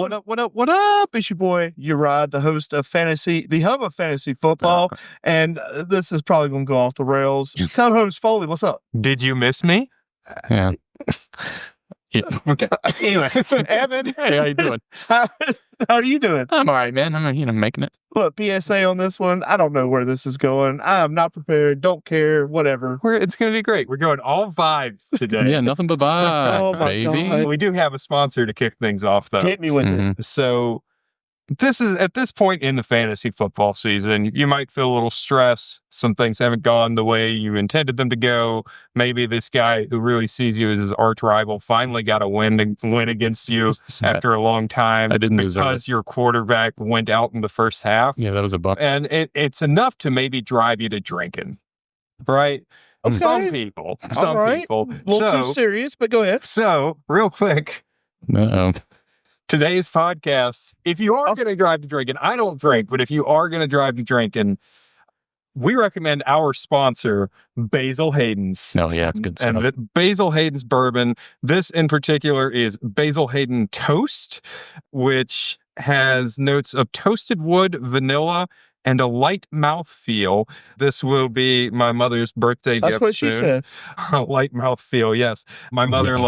What up? What up? What up? It's your boy Uriah, the host of the hub of fantasy football, and this is probably going to go off the rails. Co-host Foley, what's up? Did you miss me? Yeah. Okay. Anyway, Evan, Hey, how you doing? how are you doing? I'm all right, man. I'm making it. Look, PSA on this one. I don't know where this is going. I am not prepared. Don't care. Whatever. It's going to be great. We're going all vibes today. Yeah, nothing but vibes, Oh, my baby. God. We do have a sponsor to kick things off, though. Hit me with it. So this is at this point in the fantasy football season, you might feel a little stress. Some things haven't gone the way you intended them to go. Maybe this guy who really sees you as his arch rival finally got a win against you after a long time. I didn't deserve because your quarterback went out in the first half. Yeah, that was a buck. And it's enough to maybe drive you to drinking, right? Okay. Some people. All right. People. A little too serious, but go ahead. So, real quick, Uh-oh. today's podcast, if you are going to drive to drinking, I don't drink, but if you are going to drive to drinking, we recommend our sponsor, Basil Hayden's. No, yeah, it's good stuff. And Basil Hayden's bourbon. This in particular is Basil Hayden Toast, which has notes of toasted wood, vanilla, and a light mouthfeel. This will be my mother's birthday gift. That's what she said. A light mouthfeel, yes. My mother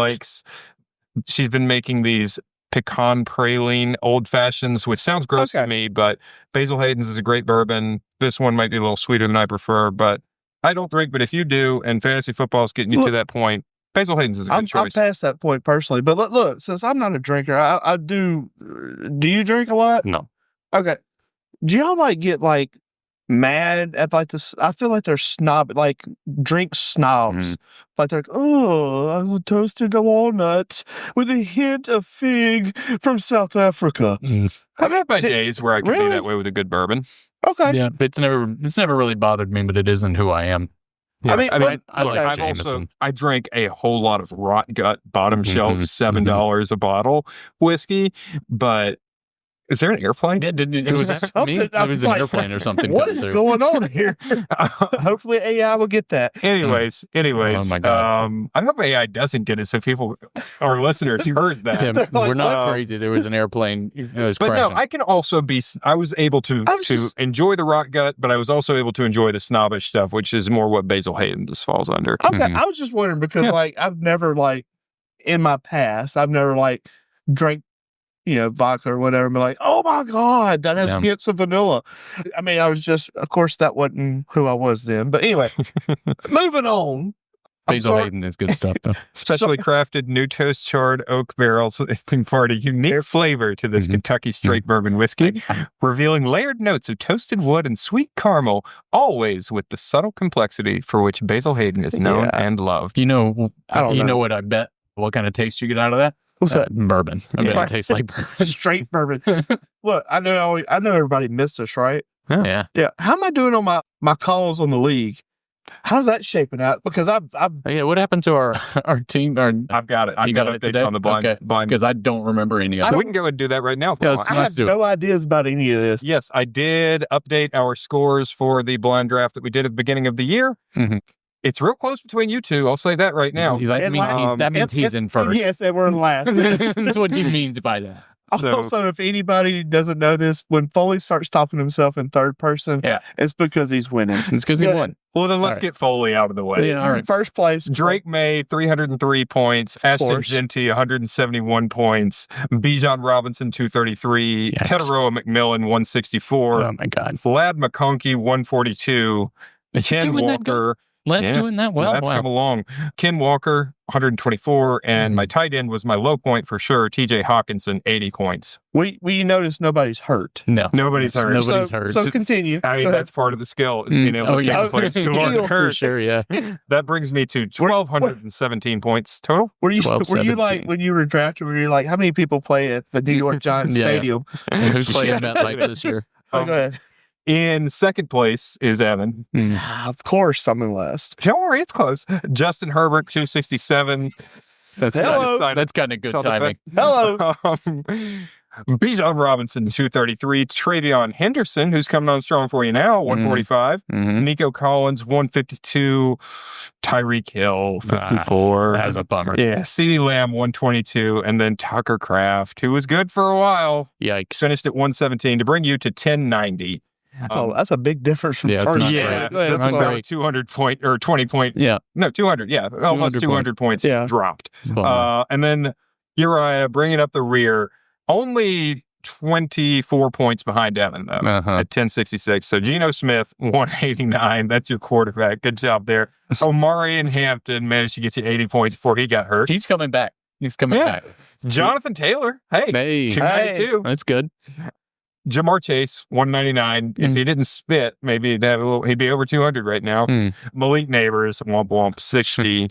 she's been making these pecan praline old fashions, which sounds gross to me, but Basil Hayden's is a great bourbon. This one might be a little sweeter than I prefer, but I don't drink. But if you do, and fantasy football is getting you to that point, Basil Hayden's is a good choice. I'm past that point personally, but look, since I'm not a drinker, I do. Do you drink a lot? No. Okay. Do y'all get mad at this? I feel like they're drink snobs. Like they're I toasted walnuts with a hint of fig from South Africa. I've had my days where I can be that way with a good bourbon. Okay. Yeah, but it's never really bothered me, but it isn't who I am. Yeah. I like Jameson. I drank a whole lot of rot gut bottom shelf $7 a bottle whiskey, but is there an airplane? Was that me? It was an airplane or something. What is going on here? Hopefully AI will get that. Anyways. Oh my God. I hope AI doesn't get it so people, our listeners, heard that. Yeah, we're not crazy. There was an airplane. It was but crashing. no, I can also I was able to enjoy the rock gut, but I was also able to enjoy the snobbish stuff, which is more what Basil Hayden just falls under. Okay. I was just wondering because I've never in my past, I've never drank vodka or whatever, and be like, oh my God, that has hints of vanilla. I mean, I was just, of course, that wasn't who I was then. But anyway, moving on. Basil Hayden is good stuff, though. Specially crafted new toast charred oak barrels impart a unique flavor to this Kentucky straight bourbon whiskey, revealing layered notes of toasted wood and sweet caramel, always with the subtle complexity for which Basil Hayden is known and loved. You know, I don't know what I bet, what kind of taste you get out of that? What's that? Bourbon. I bet it tastes like bourbon. Straight bourbon. Look, I know everybody missed us, right? Yeah. Yeah. How am I doing on my calls on the league? How's that shaping out? Because I've what happened to our team? I've got it. I've got updates today? on the blind. Because I don't remember any of it. So we can go and do that right now. I have no ideas about any of this. Yes, I did update our scores for the blind draft that we did at the beginning of the year. It's real close between you two. I'll say that right now. That means he's in first. Yes, and we're in last. That's what he means by that. Also, if anybody doesn't know this, when Foley starts talking to himself in third person, it's because he's winning. It's because he won. Well, then let's get Foley out of the way. Yeah, all right. First place. Drake May, 303 points. Ashton Genty, 171 points. Bijan Robinson, 233. Tetaroa McMillan, 164. Oh, my God. Vlad McConkey, 142. Ken Walker. Let's doing that well. That's come along. Ken Walker, 124, and my tight end was my low point for sure. TJ Hawkinson, 80 points. We noticed nobody's hurt. No. Nobody's hurt. Nobody's hurt. So continue. I mean, that's part of the skill, is being able to get the place hurt. For sure, yeah. That brings me to 1,217 points total. Were you when you were drafted, were you like, how many people play at the New York Giants Stadium? And who's playing MetLife this year? Go ahead. In second place is Evan. Of course, I'm in last. Don't worry, it's close. Justin Herbert, 267. That's kind of good timing. Hello. Bijan Robinson, 233. Travion Henderson, who's coming on strong for you now, 145. Nico Collins, 152. Tyreek Hill, 54. That's a bummer. Yeah, CeeDee Lamb, 122. And then Tucker Kraft, who was good for a while. Yikes. Finished at 117 to bring you to 1090. That's a big difference from yeah, first. That's about a 200 point or 20 point. Yeah. No, 200. Yeah. Almost 200 points dropped. And then Uriah bringing up the rear, only 24 points behind Evan, though, at 1066. So Geno Smith, 189. That's your quarterback. Good job there. Omari and Hampton managed to get you 80 points before he got hurt. He's coming back. Back. Jonathan Taylor, hey. 292. That's good. Jamar Chase, 199. If he didn't spit, maybe he'd be over 200 right now. Malik Neighbors, womp womp, 60.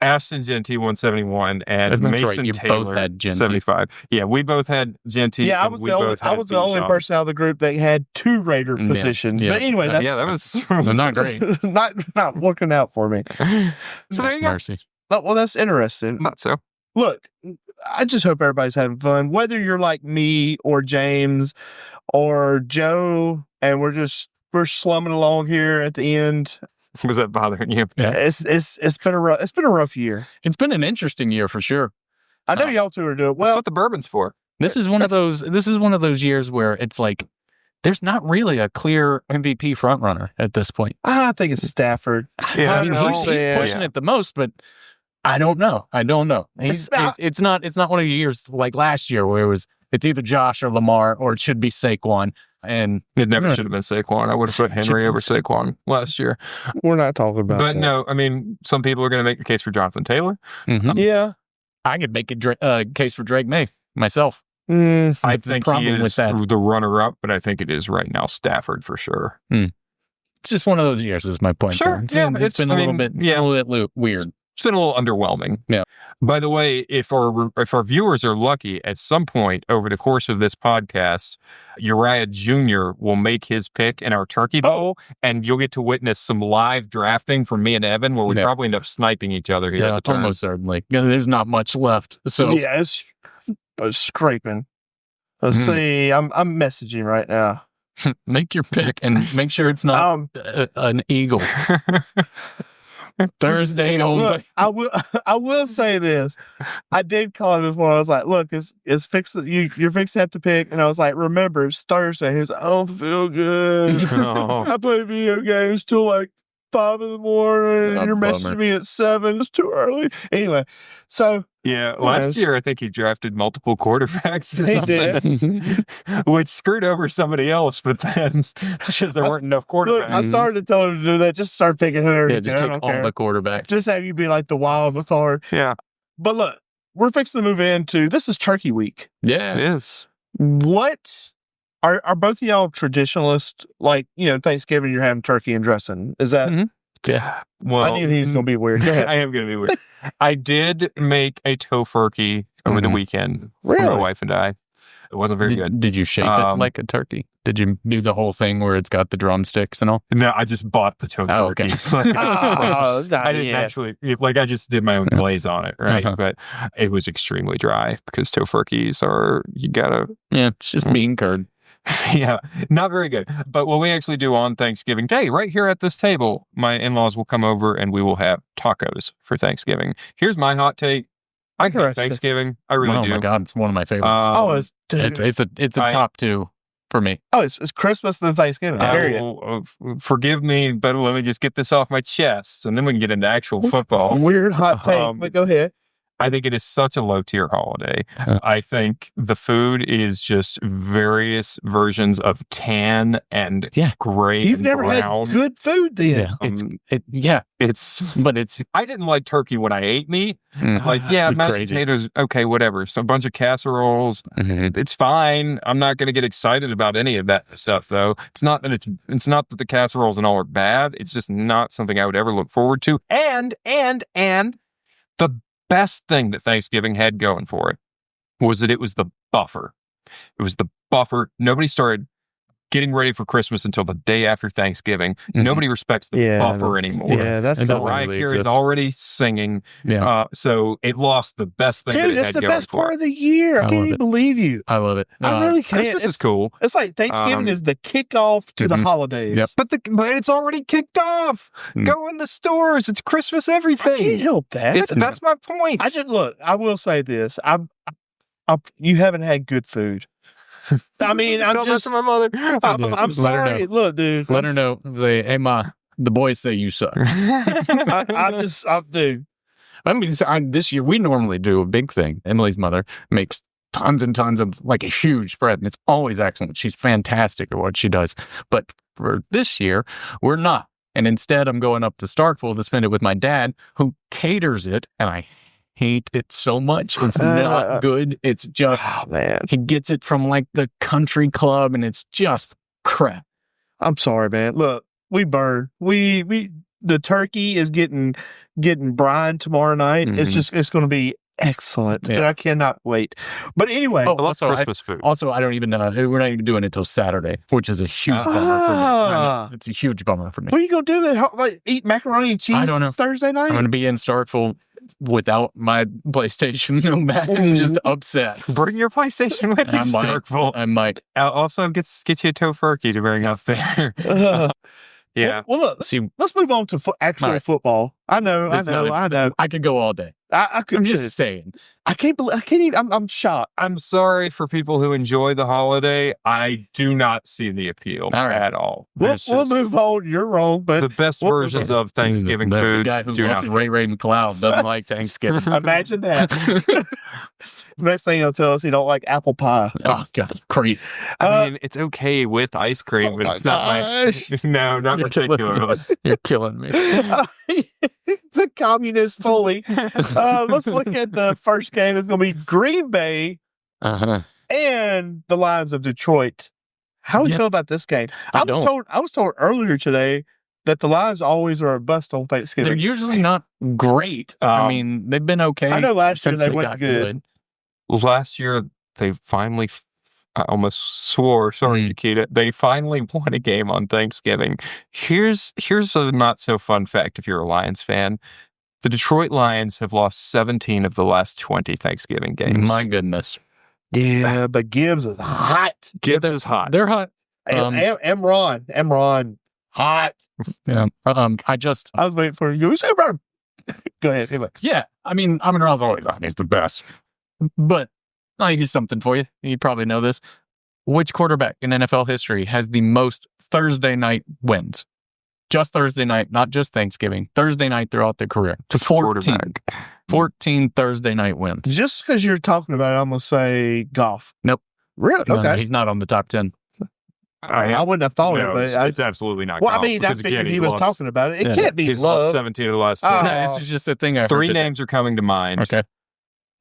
Ashton Genty, 171. And Mason right. You Taylor, both had Genty. 75. Yeah, we both had Genty. Yeah, I was the only person out of the group that had 2 Raider positions. But anyway, that was not great. not working out for me. So there you go. Mercy. Well, that's interesting. Not so. Look, I just hope everybody's having fun, whether you're like me or James or Joe, and we're slumming along here at the end. Was that bothering you? Yeah. It's been a rough year. It's been an interesting year for sure. I know y'all two are doing well. That's what the bourbon's for. This is one of those years where it's like there's not really a clear MVP frontrunner at this point. I think it's Stafford. Yeah, I mean, he's pushing it the most, but I don't know. It's not one of the years like last year where it's either Josh or Lamar or it should be Saquon. And it never should have been Saquon. I would have put Henry over Saquon last year. We're not talking about that. But no, I mean, some people are going to make the case for Jonathan Taylor. Yeah. I could make a case for Drake May myself. I think he is the runner-up, but I think it is right now Stafford for sure. It's just one of those years is my point. Sure. It's been a little bit weird. It's been a little underwhelming. Yeah. By the way, if our viewers are lucky, at some point over the course of this podcast, Uriah Jr. will make his pick in our Turkey Bowl, and you'll get to witness some live drafting from me and Evan, where we probably end up sniping each other here at the turn. Almost certainly. There's not much left. So yeah, it's scraping. Let's see. I'm messaging right now. Make your pick and make sure it's not an eagle. Thursday only. Look, I will say this. I did call him this morning. I was like, look, it's fixed. You're fixed to have to pick. And I was like, remember, it's Thursday. He was like, I don't feel good. I play video games till like 5 in the morning. And you're messaging me at 7. It's too early. Anyway, so. Yeah, last year I think he drafted multiple quarterbacks or something, did. which screwed over somebody else, but then because there weren't enough quarterbacks. Look, I started to tell him to do that. Just start picking whoever. Yeah, just take all the quarterbacks. Just have you be like the wild card. Yeah. But look, we're fixing to move into, this is Turkey Week. Yeah. It is. What are both of y'all traditionalists? Like, Thanksgiving, you're having turkey and dressing. Is that? Mm-hmm. Yeah. Well, I knew he was going to be weird. Go ahead. I am going to be weird. I did make a tofurkey over the weekend for my wife and I. It wasn't very good. Did you shape it like a turkey? Did you do the whole thing where it's got the drumsticks and all? No, I just bought the tofurkey. I didn't actually, I just did my own glaze on it, right? But it was extremely dry because tofurkeys it's just bean curd. Yeah, not very good. But what we actually do on Thanksgiving Day, right here at this table, my in-laws will come over and we will have tacos for Thanksgiving. Here's my hot take. I hate Thanksgiving. I really do. Oh my God, it's one of my favorites. It's a top 2 for me. Oh, it's Christmas and Thanksgiving. Forgive me, but let me just get this off my chest, and then we can get into actual football. Weird hot take, but go ahead. I think it is such a low-tier holiday. I think the food is just various versions of tan and gray. You've and never brown. had good food then. I didn't like turkey when I ate meat. Mashed potatoes, okay, whatever. So a bunch of casseroles, it's fine. I'm not going to get excited about any of that stuff, though. It's not that the casseroles and all are bad. It's just not something I would ever look forward to. And the best thing that Thanksgiving had going for it was that it was the buffer. It was the buffer. Nobody started getting ready for Christmas until the day after Thanksgiving. Nobody respects the buffer anymore. Yeah, that's Mariah Carey's already singing. Yeah. So it lost the best thing. Dude, that it it's had the going best for part of the year. I can't even believe you. I love it. I really can't. Christmas is cool. It's like Thanksgiving is the kickoff to the holidays. Yep. But it's already kicked off. Go in the stores. It's Christmas everything. I can't help that. That's my point. I will say this. You haven't had good food. I mean, I'm just my mother. I'm sorry. Look, dude. Let her know. Say, hey, Ma, the boys say you suck. I do. I mean, this year we normally do a big thing. Emily's mother makes tons and tons of like a huge spread, and it's always excellent. She's fantastic at what she does. But for this year, we're not. And instead, I'm going up to Starkville to spend it with my dad, who caters it, and I hate it so much. It's not good. It's just, man. He gets it from like the country club, and it's just crap. I'm sorry, man. Look, we burn. The turkey is getting brined tomorrow night. It's going to be excellent. And I cannot wait. But anyway. I love Christmas food. Also, I don't even know. We're not even doing it till Saturday, which is a huge bummer for me. It's a huge bummer for me. What are you going to do? Like, eat macaroni and cheese I don't know. Thursday night? I'm going to be in Starkville without my PlayStation, no matter. Just upset. Bring your PlayStation with you, Starkville. I might. Also, get you a tofurkey to bring up there. Yeah. Well, look, let's move on to actual football. I know. I could go all day. I'm just saying. I can't even, I'm shocked. I'm sorry for people who enjoy the holiday. I do not see the appeal at all. We'll move on. You're wrong, but the best versions of Thanksgiving foods do not. Ray McCloud doesn't like Thanksgiving. Imagine that. Next thing he'll tell us he don't like apple pie. Oh God, crazy. I mean, it's okay with ice cream, but it's not no, not particularly. You're killing me. The communist fully. Let's look at the first game. It's going to be Green Bay and the Lions of Detroit. How do you feel about this game? I was told earlier today that the Lions always are a bust on Thanksgiving. They're usually not great. I mean, they've been okay. I know last year they went good. Last year, they finally, I almost swore, sorry, Nikita, they finally won a game on Thanksgiving. Here's a not so fun fact if you're a Lions fan. The Detroit Lions have lost 17 of the last 20 Thanksgiving games. My goodness. Yeah, but Gibbs is hot. Gibbs is hot. They're hot. Emron, hot. Yeah. I was waiting for you. Go ahead. Anyway. Yeah. I mean, Amon-Ra's always on. He's the best. But here's something for you. You probably know this. Which quarterback in NFL history has the most Thursday night wins? Just Thursday night, not just Thanksgiving. Thursday night throughout their career. To 14. 14 Thursday night wins. Just because you're talking about it, I'm going to say Goff. Nope. Really? Okay. No, he's not on the top 10. I wouldn't have thought it, but it's absolutely not. Well, I mean, I figured he was talking about it. It can't be He's Love. lost 17 of the last 20. No, this is just a thing. Three names are coming to mind. Okay.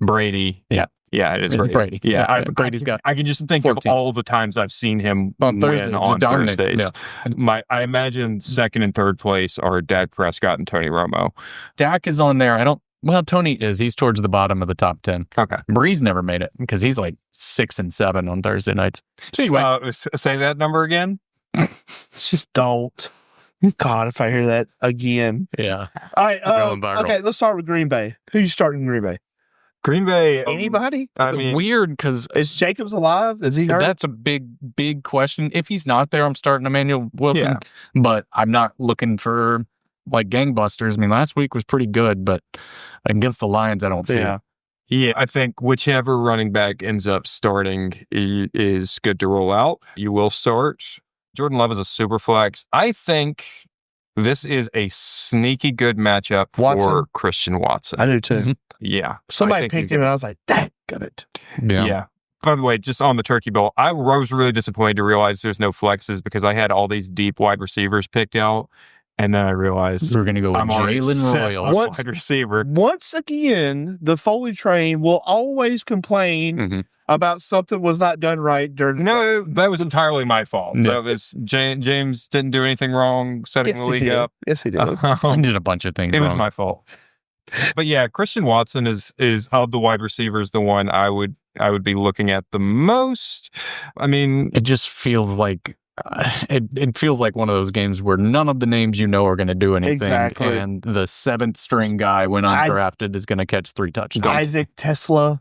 Brady. Yeah. Yeah, it is Brady. Yeah, Brady's got. I can just think 14. Of all the times I've seen him on Thursdays. Yeah. I imagine second and third place are Dak Prescott and Tony Romo. Dak is on there. Tony is. He's towards the bottom of the top 10. Okay. Breeze never made it because he's like 6 and 7 on Thursday nights. So anyway, say that number again. Just don't. God, if I hear that again. Yeah. All right. Okay, let's start with Green Bay. Who you starting in Green Bay? Green Bay. Anybody? I mean, weird because is Jacobs alive? Is he hurt? That's a big question. If he's not there, I'm starting Emmanuel Wilson. Yeah. But I'm not looking for like gangbusters. I mean, last week was pretty good, but against the Lions, I don't see it. Yeah, I think whichever running back ends up starting is good to roll out. You will start. Jordan Love is a super flex. I think this is a sneaky good matchup for Christian Watson. I do too. Mm-hmm. Yeah. Somebody picked him and I was like, got it. Yeah. By the way, just on the Turkey Bowl, I was really disappointed to realize there's no flexes because I had all these deep wide receivers picked out. And then I realized we're going to go with Jalen Royals, wide receiver. Once again, the Foley train will always complain about something was not done right during. No, that was entirely my fault. Yeah. That was James didn't do anything wrong setting the league up. Yes, he did. I did a bunch of things. It was my fault. But yeah, Christian Watson is of the wide receivers the one I would be looking at the most. I mean, it just feels like it feels like one of those games where none of the names you know are going to do anything. Exactly. And the 7th string guy, when undrafted, is going to catch 3 touchdowns. Isaac Tesla.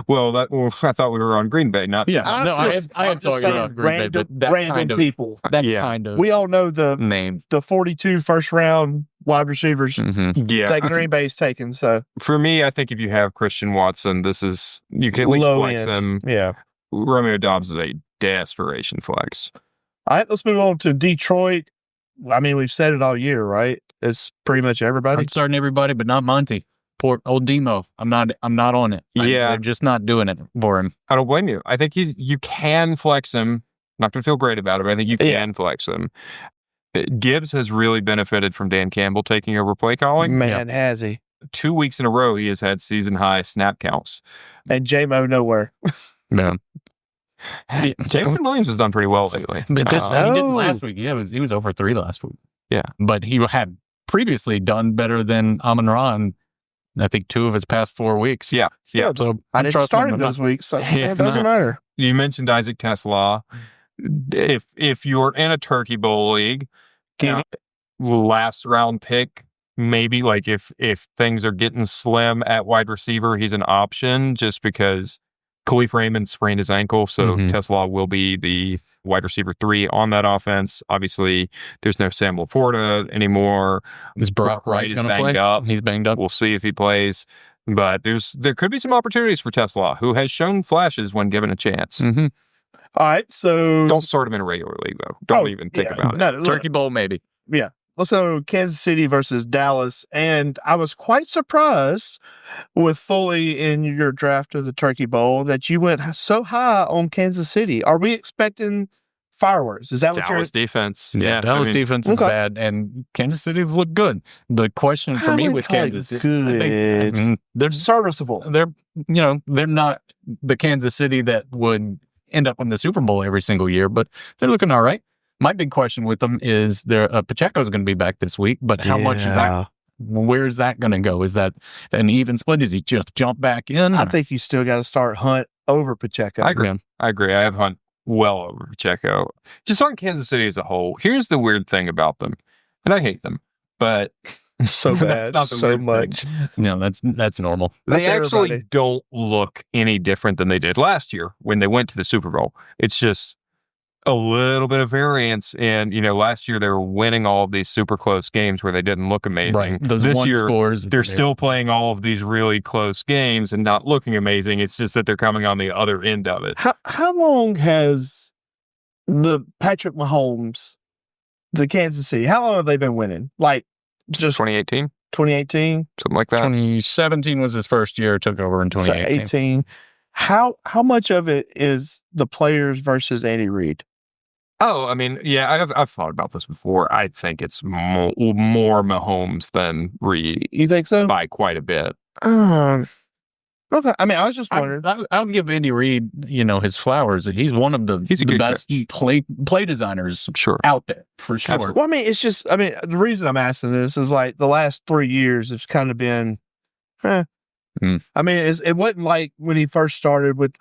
Well, I thought we were on Green Bay, not. Yeah, I am talking about Green Bay, but that random kind of people. That kind of we all know the names, the 42 first round wide receivers that Green Bay's taken. So for me, I think if you have Christian Watson, you can at least flex him. Yeah, Romeo Dobbs is a desperation flex. All right, let's move on to Detroit. I mean, we've said it all year, right? It's pretty much everybody. I'm starting everybody, but not Monty. Poor old Demo. I'm not on it. They're just not doing it for him. I don't blame you. I think you can flex him. Not going to feel great about it, but I think you can flex him. Gibbs has really benefited from Dan Campbell taking over play calling. Man, has he? 2 weeks in a row, he has had season high snap counts. And J-Mo nowhere. Man. Jameson Williams has done pretty well lately. But he didn't last week. Yeah, he was over 3 last week. Yeah. But he had previously done better than Amon-Ra in, I think, 2 of his past 4 weeks. Yeah. So I didn't start him those weeks, so it doesn't matter. You mentioned Isaac Tesla. If you're in a Turkey Bowl league, last round pick, maybe like if things are getting slim at wide receiver, he's an option just because Khalif Raymond sprained his ankle, so Tesla will be the wide receiver 3 on that offense. Obviously, there's no Sam Laporta anymore. Is Brock Wright is banged up? He's banged up. We'll see if he plays. But there could be some opportunities for Tesla, who has shown flashes when given a chance. All right, so don't start him in a regular league, though. Don't even think about it. No, Turkey Bowl, maybe. Yeah. Let's go Kansas City versus Dallas. And I was quite surprised with Foley in your draft of the Turkey Bowl that you went so high on Kansas City. Are we expecting fireworks? Is that what Dallas defense? Yeah, Dallas defense is bad, and Kansas City's look good. The question for me with Kansas City, they're serviceable. They're not the Kansas City that would end up in the Super Bowl every single year, but they're looking all right. My big question with them is Pacheco's going to be back this week, but how much is that? Where is that going to go? Is that an even split? Does he just jump back in? I think you still got to start Hunt over Pacheco. I agree. I have Hunt well over Pacheco. Just on Kansas City as a whole, here's the weird thing about them, and I hate them, but so bad, that's not so much. No, that's normal. They actually don't look any different than they did last year when they went to the Super Bowl. It's just a little bit of variance. And, last year they were winning all of these super close games where they didn't look amazing. Right. Those this one year, scores. They're still playing all of these really close games and not looking amazing. It's just that they're coming on the other end of it. How long has the Patrick Mahomes, the Kansas City, how long have they been winning? Like, just 2018? 2018? Something like that. 2017 was his first year, took over in 2018. How much of it is the players versus Andy Reid? Oh, I mean, yeah, I've thought about this before. I think it's more Mahomes than Reid. You think so? By quite a bit. Okay. I mean, I was just wondering. I'll give Andy Reid, his flowers. He's one of the best play designers out there, for sure. Absolutely. Well, I mean, it's just, the reason I'm asking this is like the last 3 years have kind of been, I mean, it wasn't like when he first started with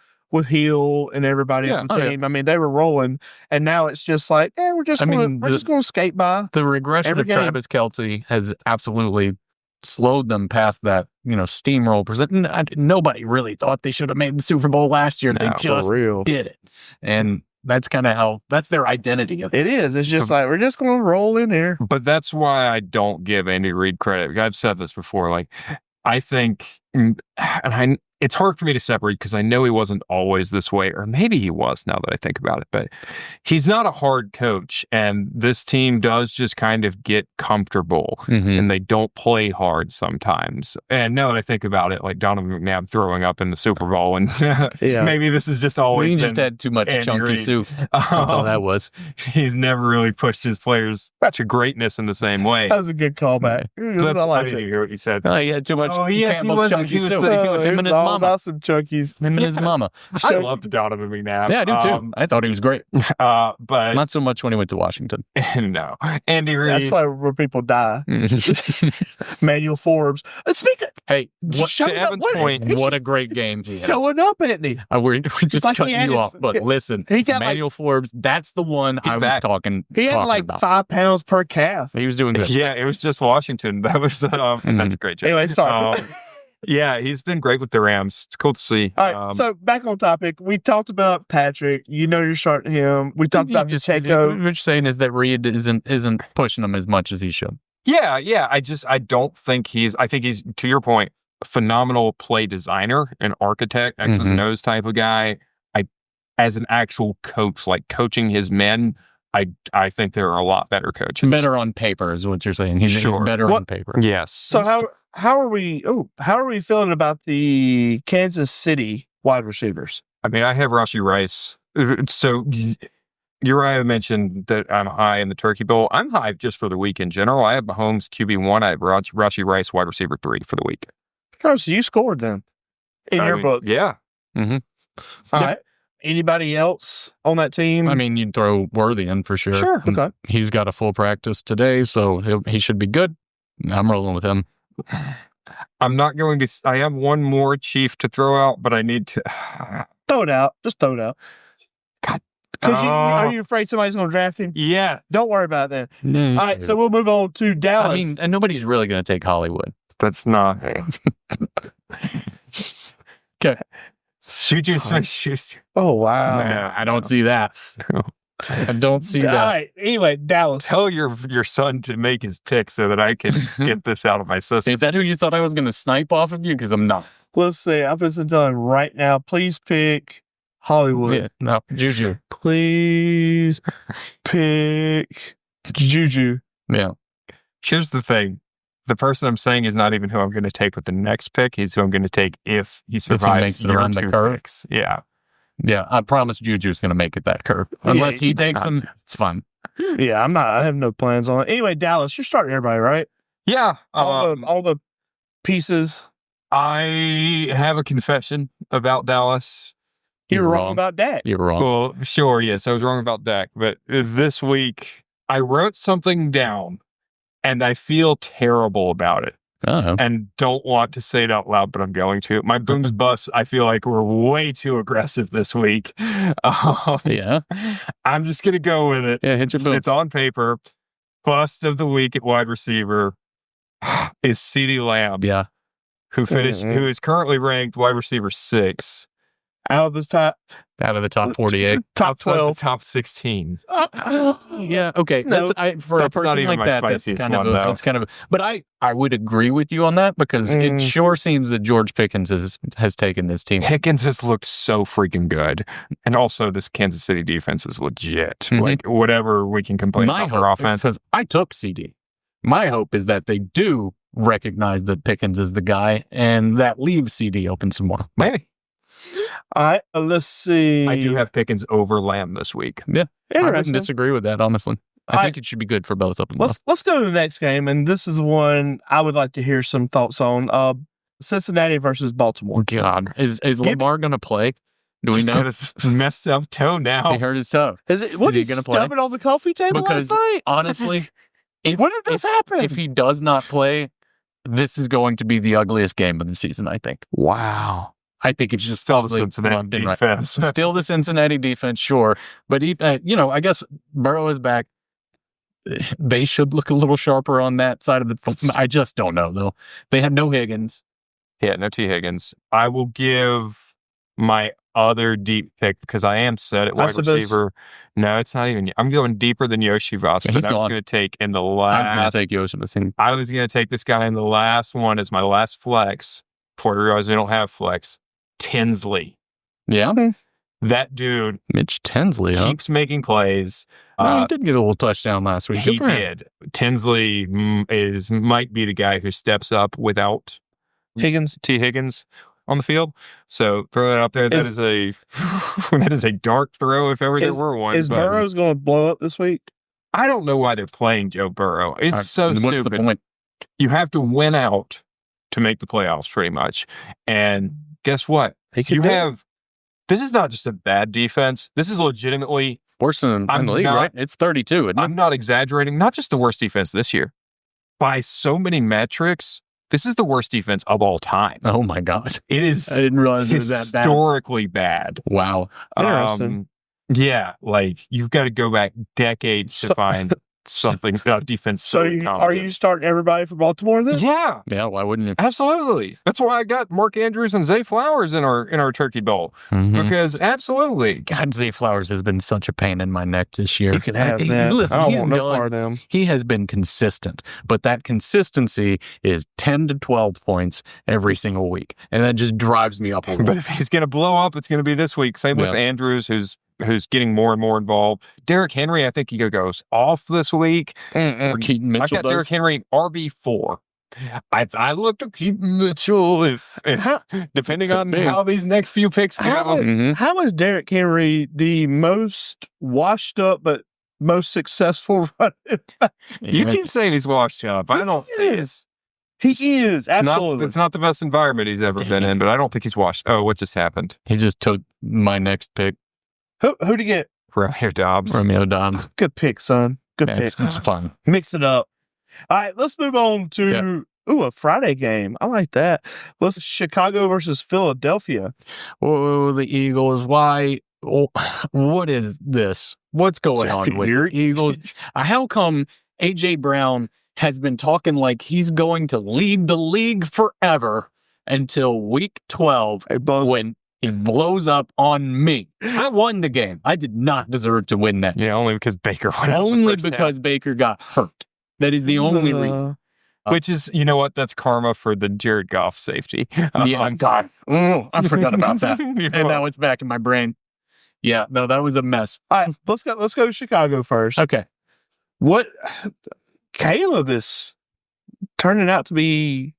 Hill and everybody on the team. I mean, they were rolling, and now it's just like, we're just going to skate by. The regression of Travis Kelce has absolutely slowed them past that, steamroll percent. Nobody really thought they should have made the Super Bowl last year. They just did it. And that's kind of that's their identity. It is. It's just like, we're just going to roll in here. But that's why I don't give Andy Reid credit. I've said this before. Like, I think, it's hard for me to separate because I know he wasn't always this way, or maybe he was now that I think about it, but he's not a hard coach, and this team does just kind of get comfortable, and they don't play hard sometimes. And now that I think about it, like Donovan McNabb throwing up in the Super Bowl, and maybe this is just always he just had too much Andy chunky Reid. soup. That's all that was. He's never really pushed his players to greatness in the same way. That was a good callback. I didn't hear what you said. Oh, he had too much. Oh, yes, he was. junkies too. Him and his all mama. about some junkies. Him and his mama. I loved Donovan McNabb. Yeah, I do too. I thought he was great. But Not so much when he went to Washington. No. Andy Reid. That's where people die. Manuel Forbes. Speaking. Hey, to Evan's point, what a great game he had. Showing up, isn't he? We just like cut he had you it- off, but listen, He got Manuel Forbes, that's the one He's I was back. talking He had like about. 5 pounds per calf. He was doing good. Yeah, it was just Washington. That was that's a great job. Anyway, sorry. Yeah, he's been great with the Rams. It's cool to see. All right, so back on topic. We talked about Patrick. You know you're starting him. We talked about Pacheco. What you're saying is that Reed isn't pushing him as much as he should. Yeah. I don't think I think he's, to your point, a phenomenal play designer, an architect, X's and O's type of guy. As an actual coach, like coaching his men, I think there are a lot better coaches. Better on paper is what you're saying. He's better on paper. Yes. So how are we feeling about the Kansas City wide receivers? I mean, I have Rashee Rice. So Uriah mentioned that I'm high in the Turkey Bowl. I'm high just for the week in general. I have Mahomes QB1. I have Rashee Rice wide receiver 3 for the week. Oh, so you scored them in your book. Yeah. Mm-hmm. All right. Anybody else on that team? I mean, you'd throw Worthy in for sure. Sure. Okay. He's got a full practice today, so he should be good. I'm rolling with him. I'm not going to. I have one more Chief to throw out, but I need to throw it out. Just throw it out. God. Because are you afraid somebody's going to draft him? Yeah. Don't worry about that. All right. So we'll move on to Dallas. I mean, and nobody's really going to take Hollywood. That's not. Okay. Juju Smith-Schuster. Oh, wow. No, I don't see that. I don't see that. All right. Anyway, Dallas. Tell your son to make his pick so that I can get this out of my system. Is that who you thought I was going to snipe off of you? Because I'm not. Let's see. I'm just telling him right now. Please pick Hollywood. Yeah, no, Juju. Please pick Juju. Yeah. Here's the thing. The person I'm saying is not even who I'm going to take with the next pick. He's who I'm going to take if he survives makes it around the curve. picks. Yeah. Yeah, I promise Juju's going to make it that curve. Unless he takes him, it's fun. Yeah, I'm not. I have no plans on it. Anyway, Dallas, you're starting everybody, right? Yeah. All the pieces. I have a confession about Dallas. You were wrong about Dak. You were wrong. Well, sure, yes, I was wrong about Dak. But this week, I wrote something down, and I feel terrible about it. Uh-huh. And don't want to say it out loud, but I'm going to. My booms bust, I feel like we're way too aggressive this week. Yeah. I'm just going to go with it. Yeah, hit your booms. It's on paper. Bust of the week at wide receiver is CeeDee Lamb. Yeah. Who is currently ranked wide receiver 6. Out of the top 48. top 12. Top 16. Yeah, okay. No, for a that's not person even like my that, that's spiciest kind of one, though. that's kind of. But I would agree with you on that because it sure seems that George Pickens has taken this team. Pickens has looked so freaking good, and also this Kansas City defense is legit. Mm-hmm. Like whatever we can complain about their offense, because I took CD. My hope is that they do recognize that Pickens is the guy, and that leaves CD open some more. maybe. All right, let's see. I do have Pickens over Lamb this week. Yeah, I wouldn't Interesting. disagree with that, honestly. I think it should be good for both of them. Let's go to the next game, and this is one I would like to hear some thoughts on. Cincinnati versus Baltimore. God, is Lamar going to play? Do we He's know? got his messed up toe now. He hurt his toe. Was he he gonna play? stubbing on the coffee table Because last night? honestly, when did this happen? If he does not play, this is going to be the ugliest game of the season, I think. Wow. I think it's just Still the probably Cincinnati been right. defense. Still the Cincinnati defense, sure. But, I guess Burrow is back. They should look a little sharper on that side of the... I just don't know, though. They have no Higgins. Yeah, no T. Higgins. I will give my other deep pick because I am set at wide receiver. No, it's not even. I'm going deeper than Yoshi Voss. He's I was gone. going to take in the last. I was going to take Yoshi. I was going to take this guy in the last one as my last flex. Before I realized we don't have flex. Tinsley. Yeah? That dude Mitch Tinsley, huh? keeps making plays. No, he did get a little touchdown last week. He did. Tinsley might be the guy who steps up without Higgins. T. Higgins on the field. So throw that out there. That is a dark throw if ever there were one. Is Burrow's going to blow up this week? I don't know why they're playing Joe Burrow. It's so What's stupid. the point? You have to win out to make the playoffs pretty much. And guess what? This is not just a bad defense. This is legitimately worse in the league, right? It's 32, isn't it? I'm not exaggerating. Not just the worst defense this year. By so many metrics, this is the worst defense of all time. Oh my God. It is. I didn't realize it was that bad. Historically bad. Wow. Interesting. Yeah, like you've got to go back decades to find something defense. So are you starting everybody for Baltimore then? Yeah. Yeah, why wouldn't you? Absolutely. That's why I got Mark Andrews and Zay Flowers in our turkey bowl. Because absolutely. God, Zay Flowers has been such a pain in my neck this year. You can have that. Listen, I don't want no part of him. He has been consistent, but that consistency is 10 to 12 points every single week. And that just drives me up a little. But if he's going to blow up, it's going to be this week. Same with Andrews, who's getting more and more involved. Derrick Henry, I think he goes off this week. Or Keaton Mitchell I've got Derrick Henry RB4. I looked at Keaton Mitchell if depending on how these next few picks go. How is Derrick Henry the most washed up but most successful running back? You keep saying he's washed up. I don't think he is. He is, absolutely. It's not the best environment he's ever been in, but I don't think he's washed. Oh, what just happened? He just took my next pick. Who'd he get? Romeo Dobbs. Good pick, son. Good pick. It's fun. Mix it up. All right, let's move on to a Friday game. I like that. Let's Chicago versus Philadelphia. Oh, the Eagles. Why? Oh, what is this? What's going on with the Eagles? How come A.J. Brown has been talking like he's going to lead the league forever until week 12 when he blows up on me? I won the game. I did not deserve to win that. Yeah, only because Baker went out. Only because Baker got hurt. That is the only reason. Which is, you know what? That's karma for the Jared Goff safety. Yeah, God. Oh, I forgot about that. And now it's back in my brain. Yeah, no, that was a mess. All right, let's go to Chicago first. Okay. What Caleb is turning out to be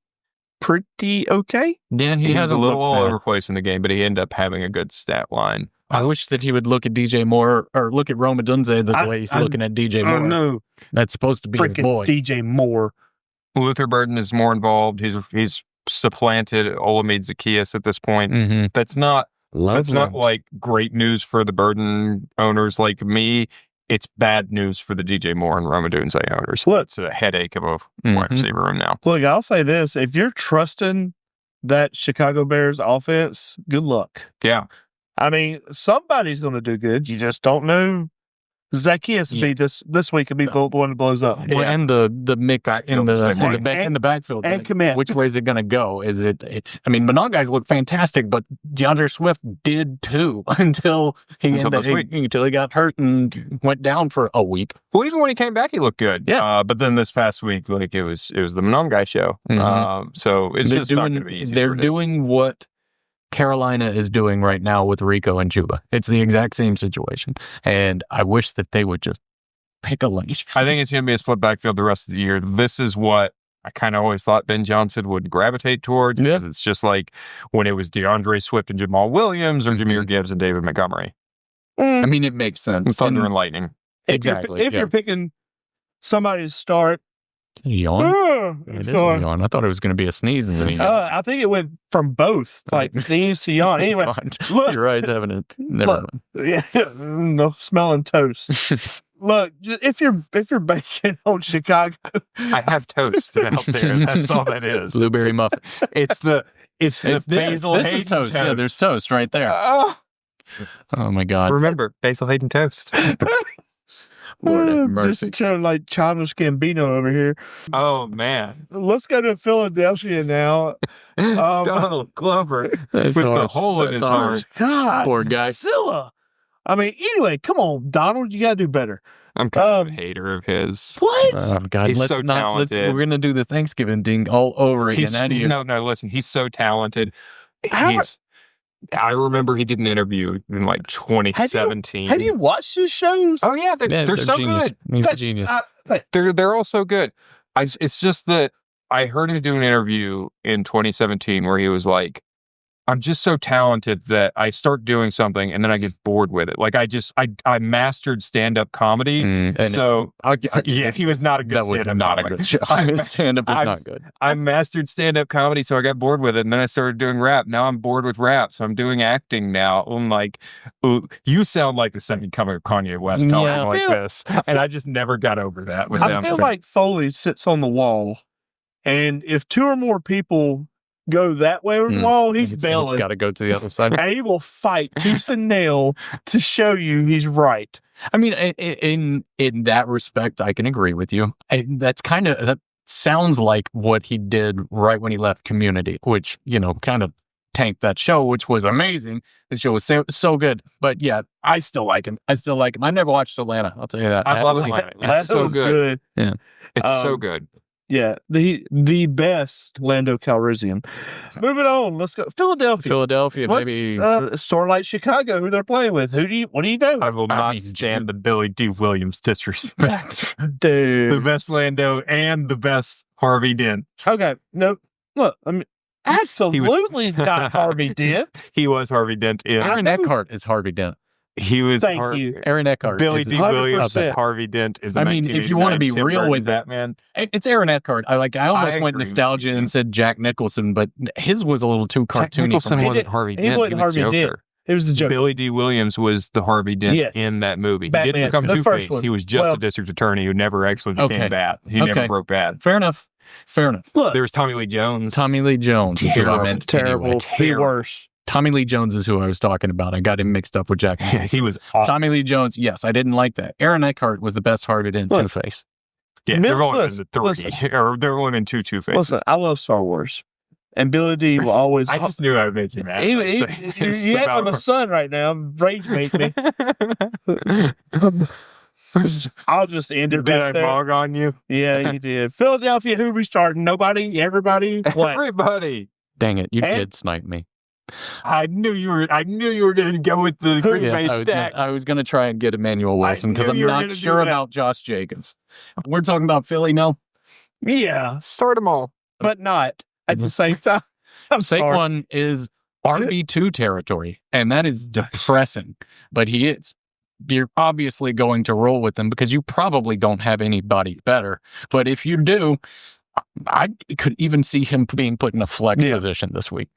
pretty okay. Yeah, he has a little all over the place in the game, but he ended up having a good stat line. I wish that he would look at DJ Moore or look at Rome Odunze the way he's looking at DJ Moore. Oh, no. That's supposed to be his boy. DJ Moore. Luther Burden is more involved. He's supplanted Olamide Zaccheaus at this point. That's not like great news for the Burden owners like me. It's bad news for the DJ Moore and Rome Odunze owners. Look, it's a headache of a wide receiver room now. Look, I'll say this. If you're trusting that Chicago Bears offense, good luck. Yeah. I mean, somebody's going to do good. You just don't know. Zaccheaus would be this week could be the one that blows up. Well, and the mix in the backfield. And commit. Which way is it going to go? Is it? I mean, Manon guys look fantastic, but DeAndre Swift did too until he got hurt and went down for a week. Well, even when he came back, he looked good. Yeah. But then this past week, like it was the Manon guy show. So it's just not going to be easy. They're doing what Carolina is doing right now with Rico and Juba. It's the exact same situation. And I wish that they would just pick a lane. I think it's going to be a split backfield the rest of the year. This is what I kind of always thought Ben Johnson would gravitate towards. Because it's just like when it was DeAndre Swift and Jamal Williams or Jahmyr Gibbs and David Montgomery. I mean, it makes sense. Thunder and lightning. Exactly. If you're picking somebody to start. Is it a yawn? It is a yawn. I thought it was going to be a sneeze. I think it went from both, like sneeze to yawn. Anyway, look, your eyes having it. Never mind. Yeah, no, smelling toast. Look, if you're baking on Chicago, I have toast out there. That's all that is. Blueberry muffins. It's the Basil Hayden is toast. Yeah, there's toast right there. Oh my God! Remember, Basil Hayden toast. Lord have mercy. Just showing like Childish Gambino over here. Oh, man. Let's go to Philadelphia now. Donald Glover with the hole in his heart. God. Poor guy. Zilla. I mean, anyway, come on, Donald. You got to do better. I'm kind of a hater of his. What? Oh, God. He's so talented. We're going to do the Thanksgiving ding all over again. No, listen. He's so talented. I remember he did an interview in like 2017. Have you watched his shows? Oh yeah, they're so genius. good. He's a genius. They're all so good. It's just that I heard him do an interview in 2017 where he was like, I'm just so talented that I start doing something and then I get bored with it. Like I mastered stand-up comedy. He was not a good stand-up. That was not a good show. Stand-up is not good. I mastered stand-up comedy, so I got bored with it, and then I started doing rap. Now I'm bored with rap, so I'm doing acting now. I'm like, ooh, you sound like the second coming of Kanye West talking this. And I just never got over that with him. I feel like Foley sits on the wall, and if 2 or more people go that way on the wall, he's bailing. He's got to go to the other side. And he will fight tooth and nail to show you he's right. I mean, in that respect, I can agree with you. That sounds like what he did right when he left Community, which, kind of tanked that show, which was amazing. The show was so good. But yeah, I still like him. I never watched Atlanta. I'll tell you that. I love Atlanta. It's so good. Yeah. It's so good. Yeah, the best Lando Calrissian. Moving on, let's go. Philadelphia, baby. Store like Chicago, who they're playing with. What do you know? I will not stand the Billy D. Williams disrespect. Dude. The best Lando and the best Harvey Dent. Okay, no, look, I mean, absolutely not Harvey Dent. He was Harvey Dent. Aaron Eckhart is Harvey Dent. He was. Thank you. Aaron Eckhart. Billy D. Williams is Harvey Dent. I mean, if you want to be real with that, man, it's Aaron Eckhart. I almost went nostalgia and said Jack Nicholson, but his was a little too cartoony. Jack Nicholson wasn't Harvey Dent. He wasn't Harvey Dent. It was the Joker. Billy D. Williams was the Harvey Dent in that movie. Batman. He didn't become Two-Face. He was just a district attorney who never actually became bad. He never broke bad. Fair enough. Look, there was Tommy Lee Jones. Tommy Lee Jones is who I meant. Terrible. The worst. Tommy Lee Jones is who I was talking about. I got him mixed up with Jack Nicholson. He was awesome. Tommy Lee Jones, yes, I didn't like that. Aaron Eckhart was the best Harvey Dent Two-Face. Yeah, there have only been 3. Or there have only been 2 Two-Faces. Listen, I love Star Wars. And Billy D will always... I just knew I would make you mad. You have my son right now. Rage made me. I'll just end it right there. Did I mog on you? Yeah, you did. Philadelphia, who we starting? Nobody? Everybody? What? Everybody. Dang it, you did snipe me. I knew you were going to go with the Green Bay stack. I was going to try and get Emmanuel Wilson because I'm not sure about Josh Jacobs. We're talking about Philly now? Yeah. Start them all. But not at the same time. Saquon is RB2 territory, and that is depressing. But he is. You're obviously going to roll with him because you probably don't have anybody better. But if you do, I could even see him being put in a flex position this week.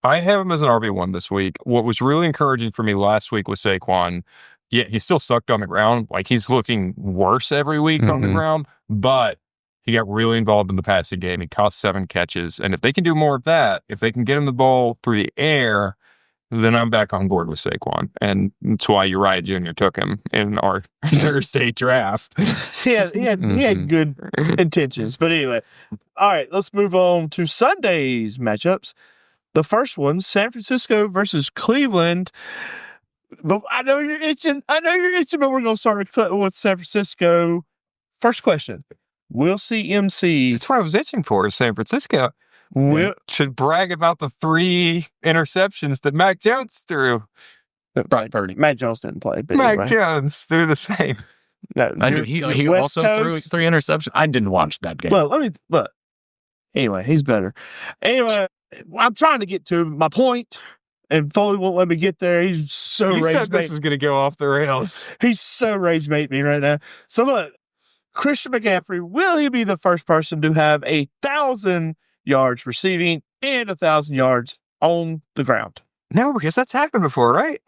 I have him as an RB1 this week. What was really encouraging for me last week was Saquon. Yeah, he still sucked on the ground. Like, he's looking worse every week on the ground, but he got really involved in the passing game. He caught 7 catches. And if they can do more of that, if they can get him the ball through the air, then I'm back on board with Saquon. And that's why Uriah Jr. took him in our Thursday draft. He had good intentions. But anyway, all right, let's move on to Sunday's matchups. The first one, San Francisco versus Cleveland. But I know you're itching, but we're going to start with San Francisco. First question. We'll see MC. That's what I was itching for, is San Francisco. Should brag about the 3 interceptions that Mac Jones threw. Brian Purdy. Mac Jones didn't play. But Mac Jones threw the same. No, he also threw 3 interceptions. I didn't watch that game. Well, look. Anyway, he's better. Anyway, I'm trying to get to my point, and Foley won't let me get there. He's so rage bait. You said this is going to go off the rails. He's so rage bait me right now. So look, Christian McCaffrey, will he be the first person to have 1,000 yards receiving and 1,000 yards on the ground? No, because that's happened before, right?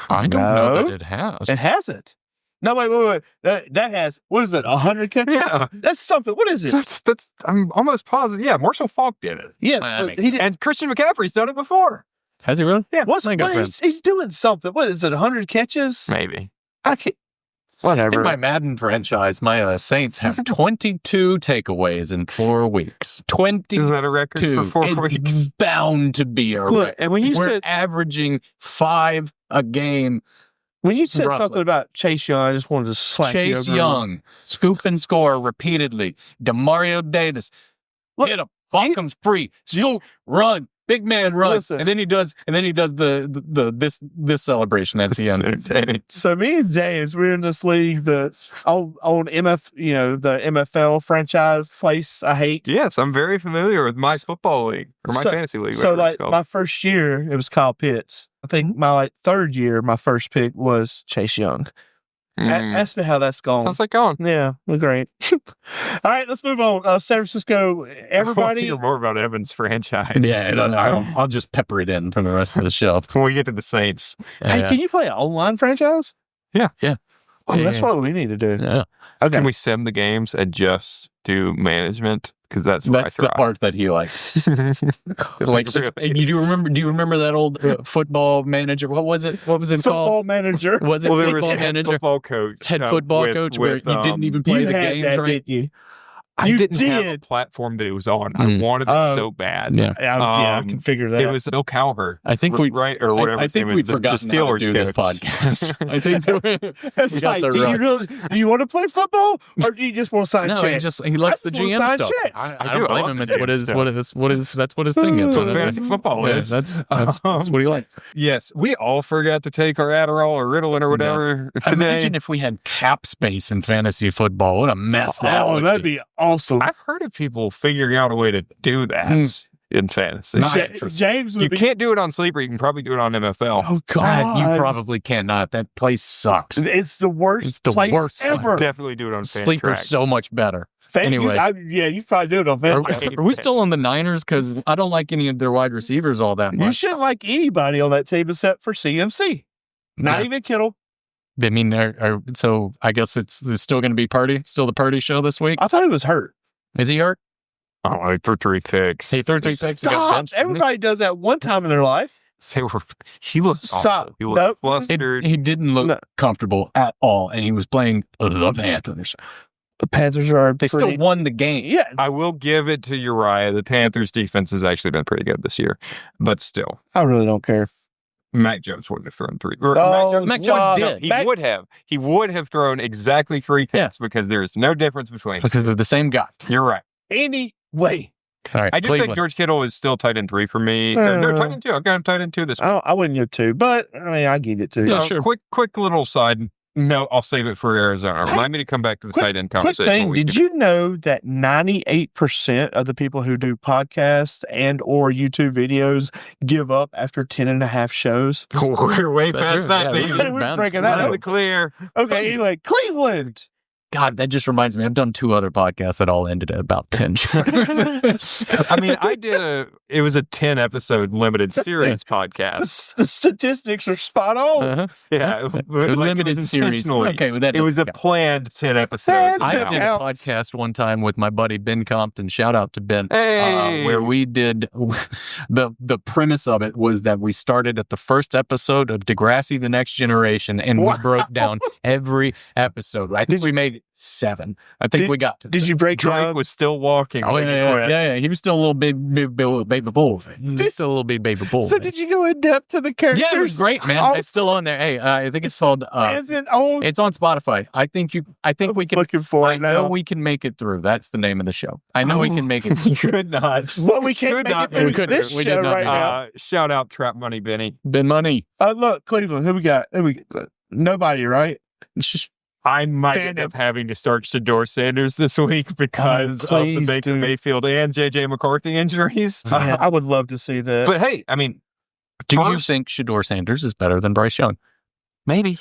I don't know that it has. It hasn't. No, wait. That has, what is it, 100 catches? Yeah. That's something. What is it? That's I'm almost positive. Yeah, Marshall Faulk did it. Yeah. He did. And Christian McCaffrey's done it before. Has he really? Yeah. He's doing something. What is it, 100 catches? Maybe. I can't. Whatever. In my Madden franchise, my Saints have 22 takeaways in 4 weeks. 22. Is that a record for 4 weeks? It's bound to be a record. And when we're averaging 5 a game. When you said something about Chase Young, I just wanted to slap you over. Chase Young, scoop and score repeatedly. DeMario Davis, hit him. Ball comes free. Scoop, run. big man runs, Listen. and then he does the this celebration at the end. So me and James, we're in this league on the MFL franchise place I hate. Yes, I'm very familiar with my football league or my fantasy league. So like my first year, it was Kyle Pitts. I think my third year, my first pick was Chase Young. Ask me how that's going. How's that going? Yeah, great. All right, let's move on. San Francisco, everybody. Hear more about Evans' franchise. Yeah, I'll just pepper it in for the rest of the show. When we get to the Saints. Hey, can you play an online franchise? Yeah. Oh, that's what we need to do. Yeah. Okay. Can we sim the games and just do management? Because that's the part that he likes. Like, do you remember that old football manager? What was it? What was it football called? manager. Was it football manager? Football coach. Head football coach where you didn't even play the games, that, right? Didn't you? I didn't have a platform that it was on. I wanted it so bad. Yeah, I can figure that. It was Bill Cowher. I think we right or whatever. I think we'd forgotten the Steelers to do this podcast. I think it's like, do you want to play football or do you just want to sign checks? He likes the GM stuff. I don't blame him. It's that's what his thing is. That's what fantasy football is. That's what he likes. Yes, we all forgot to take our Adderall or Ritalin or whatever today. Imagine if we had cap space in fantasy football. What a mess that would be. That'd be awesome. I've heard of people figuring out a way to do that in fantasy. James, you can't do it on Sleeper. You can probably do it on MFL. Oh God, you probably cannot. That place sucks. It's the worst. Place ever. Definitely do it on Sleeper's so much better. Anyway, you probably do it on Fantrax. Are we still on the Niners? Because I don't like any of their wide receivers all that much. You shouldn't like anybody on that team except for CMC. Not even Kittle. I mean, so I guess it's still going to be Still the Purdy show this week? I thought he was hurt. Is he hurt? Oh, he threw 3 picks. He threw 3 picks. Stop! Everybody does that one time in their life. He looked awful. He looked flustered. He didn't look comfortable at all, and he was playing the Panthers. The Panthers are They still won the game. Yes. I will give it to Uriah. The Panthers' defense has actually been pretty good this year, but still. I really don't care. Mac Jones wouldn't have thrown 3. Mac Jones did. He would have. He would have thrown exactly 3 picks because there is no difference between them. Because they're the same guy. You're right. Anyway. All right, I do think George Kittle is still tight end 3 for me. No, tight end 2. I've got him tight end 2 this week. I wouldn't go 2, but I mean, I give it 2. Yeah, sure. Quick little side. No, I'll save it for Arizona. Remind me to come back to the tight end conversation. Quick thing, did you know that 98% of the people who do podcasts and or YouTube videos give up after 10 and a half shows? We're way past that, baby. We're breaking that out. Clear. Okay, anyway, Cleveland. God, that just reminds me. I've done 2 other podcasts that all ended at about 10 shows. I mean, it was a 10-episode limited series podcast. The statistics are spot on. Uh-huh. Yeah. It was limited series. Okay, well, it was a planned 10 episodes. I did a podcast one time with my buddy Ben Compton. Shout out to Ben. Hey. Where we did, the premise of it was that we started at the first episode of Degrassi: The Next Generation, and we broke down every episode. I think we made 7. I think we got to. Did you break Drake was still walking. Oh, yeah. He was still a little baby bull. He's still a little baby bull. So did you go in depth to the characters? Yeah, it was great, man. It's still on there. Hey, I think it's called. Is it on? It's on Spotify. I think we can. Looking for it I now. know we can make it through. That's the name of the show. I know we can make it. You could not. Well, we can't make it through this show right now. Shout out Trap Money Benny. Ben Money. Look, Cleveland. Who we got? Nobody, right? I might end up having to start Shedeur Sanders this week because of the Baker Mayfield and J.J. McCarthy injuries. I would love to see that. But hey, I mean, do you think Shedeur Sanders is better than Bryce Young? Maybe.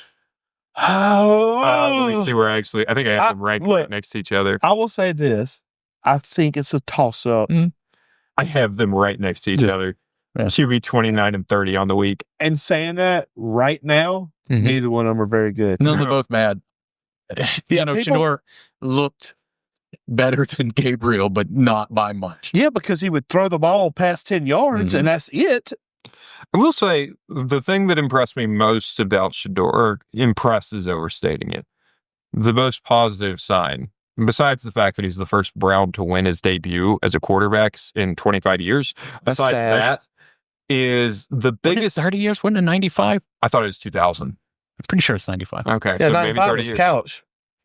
Let me see where I think I have them ranked right next to each other. I will say this. I think it's a toss-up. I have them right next to each other. Yeah. Should be 29 and 30 on the week. And saying that right now, neither one of them are very good. No, they're both bad. Shedeur looked better than Gabriel, but not by much. Yeah, because he would throw the ball past 10 yards, and that's it. I will say the thing that impressed me most about Shedeur, impressed is overstating it. The most positive sign, besides the fact that he's the first Brown to win his debut as a quarterback in 25 years, besides that, is the biggest. 30 years? Wasn't it 95? I thought it was 2000. I'm pretty sure it's 95. Okay, yeah, so 95 maybe 30 was years. Couch.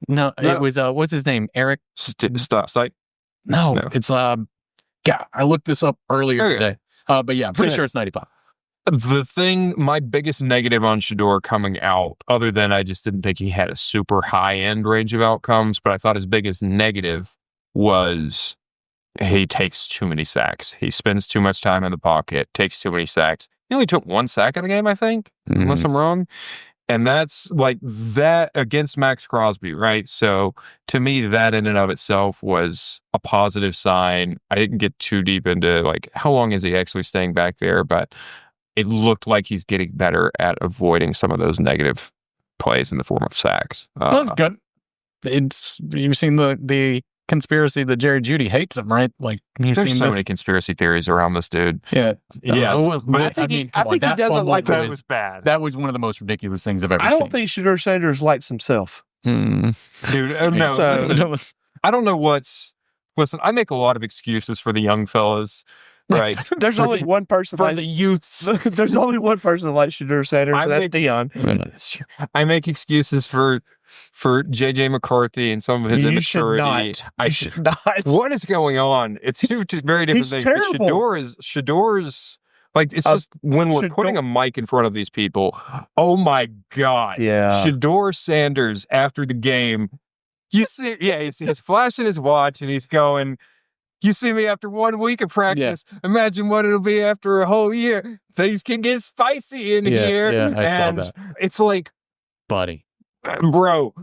No, it was, what's his name? Eric? Stop. No, it's, God, I looked this up earlier today. But yeah, I'm pretty sure it's 95. My biggest negative on Shedeur coming out, other than I just didn't think he had a super high-end range of outcomes, but I thought his biggest negative was he takes too many sacks. He spends too much time in the pocket, takes too many sacks. He only took 1 sack in the game, I think, unless I'm wrong. And that's like that against Max Crosby, right? So to me, that in and of itself was a positive sign. I didn't get too deep into like how long is he actually staying back there, but it looked like he's getting better at avoiding some of those negative plays in the form of sacks. That's good. You've seen the conspiracy that Jerry Jeudy hates him, right? Like there's so many conspiracy theories around this dude. Yeah. But I think he doesn't like that. Was bad. That was one of the most ridiculous things I've ever seen. I don't think Shedeur Sanders likes himself. Dude, no. So, listen, I don't know Listen, I make a lot of excuses for the young fellas. Right. There's only one person for the youths. There's only one person that likes Shedeur Sanders, and that's Dion. I make excuses for JJ McCarthy and some of his immaturity. I should not. What is going on? It's two very different things. Terrible. Shedor's like it's just when we're putting a mic in front of these people. Oh my God! Yeah, Shedeur Sanders after the game. You see, he's flashing his watch and he's going. You see me after 1 week of practice. Yeah. Imagine what it'll be after a whole year. Things can get spicy in here. Yeah, I saw that. It's like, buddy, bro,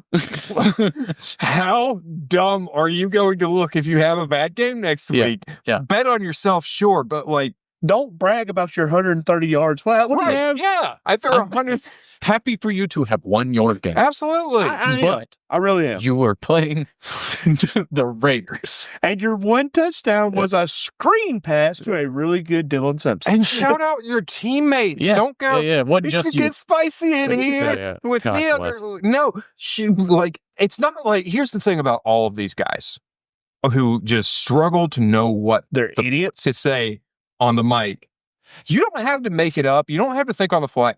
how dumb are you going to look if you have a bad game next week? Yeah. Bet on yourself, sure, but like, don't brag about your 130 yards. What do you have? Yeah, I threw 100. Happy for you to have won your game. Absolutely. But I really am. You were playing the Raiders. And your one touchdown was a screen pass to a really good Dylan Simpson. And shout out your teammates. Yeah. Don't go. Yeah, what just you. Get spicy in here with the other. No, it's not like, here's the thing about all of these guys who just struggle to know what they're idiots to say on the mic. You don't have to make it up. You don't have to think on the fly.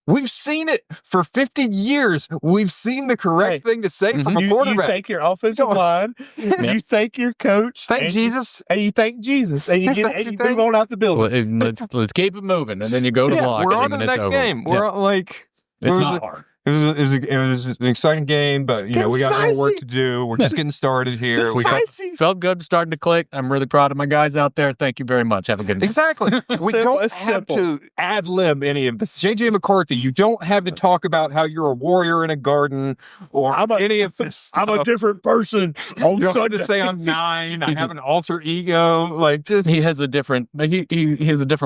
We've seen it for 50 years. We've seen the correct thing to say from a quarterback. You thank your offensive line. You thank your coach. Thank Jesus. And you thank Jesus. And you move on out the building. Well, let's keep it moving. And then you go to block. We're on to the next game. We're like... It's not hard. It was an exciting game, but we got more work to do. We're just getting started here. We felt good, starting to click. I'm really proud of my guys out there. Thank you very much. Have a good night. Exactly. We don't have to ad-lib any of this. JJ McCarthy, you don't have to talk about how you're a warrior in a garden or any of this stuff. I'm a different person. You don't have to say I'm 9. I have an alter ego. Like just he has a different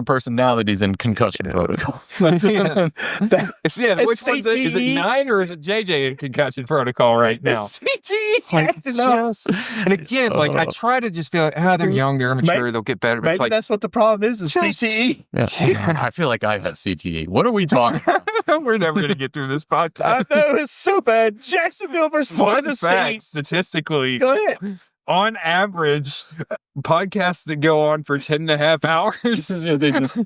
personalities in concussion protocol. Which one's is it 9 or is it JJ in concussion protocol right now? And again, I try to just be like, they're young, they're immature, they'll get better. But maybe that's what the problem is CTE. Yeah. I feel like I have CTE. What are we talking about? We're never going to get through this podcast. I know, it's so bad. Jacksonville versus Tennessee. Statistically, go ahead. On average, podcasts that go on for 10.5 hours, they just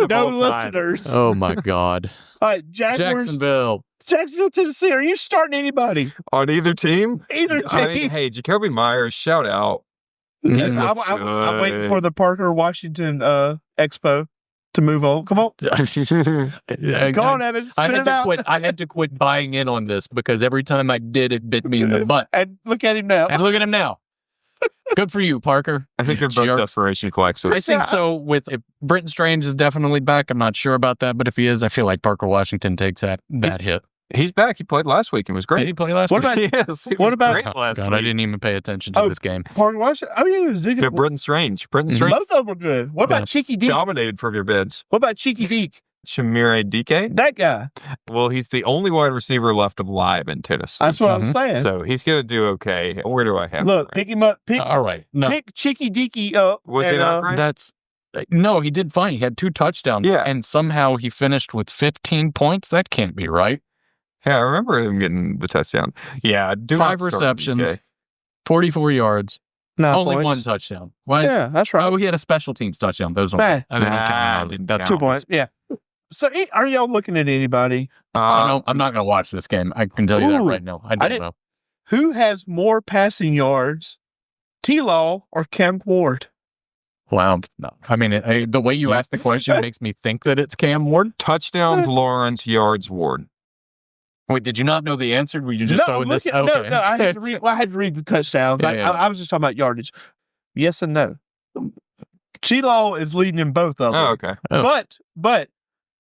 no listeners. Oh my God. All right, Jacksonville, Tennessee. Are you starting anybody on either team? Either team. I mean, hey, Jacoby Myers, shout out. Yes, I'm waiting for the Parker Washington Expo to move on. Come on. Come on, Evan. I had to quit buying in on this because every time I did, it bit me in the butt. And look at him now. Good for you, Parker. I think they're both desperation quacks. I think so. If Britton Strange is definitely back, I'm not sure about that, but if he is, I feel like Parker Washington takes that hit. He's back. He played last week and was great. Did he play last week? What about last week? I didn't even pay attention to this game. Parker Washington. Oh, yeah, he was digging. Britton Strange. Both of them were good. What about Cheeky Deke? Dominated from your beds. What about Cheeky Deke? Shamire Dike? That guy. Well, he's the only wide receiver left alive in Tennessee. That's what I'm saying. So he's going to do okay. Where do I have Look, pick him up. All right. No. Pick Cheeky Deke up. Was he not right? No, he did fine. He had 2 touchdowns. Yeah. And somehow he finished with 15 points. That can't be right. Yeah, I remember him getting the touchdown. Yeah. 5 receptions, 44 yards. Only points. 1 touchdown. What? Yeah, that's right. Oh, he had a special teams touchdown. Those ones. That's 2 points. Yeah. So, are y'all looking at anybody? I'm not going to watch this game. I can tell you that right now. I don't know. Who has more passing yards, T-Law or Cam Ward? Wow. No. I mean, the way you asked the question makes me think that it's Cam Ward. Touchdowns, Lawrence, yards, Ward. Wait, did you not know the answer? Were you just throwing this? Okay. No, I had to read the touchdowns. Yeah. I was just talking about yardage. Yes and no. G-Law is leading in both of them. Oh, okay. But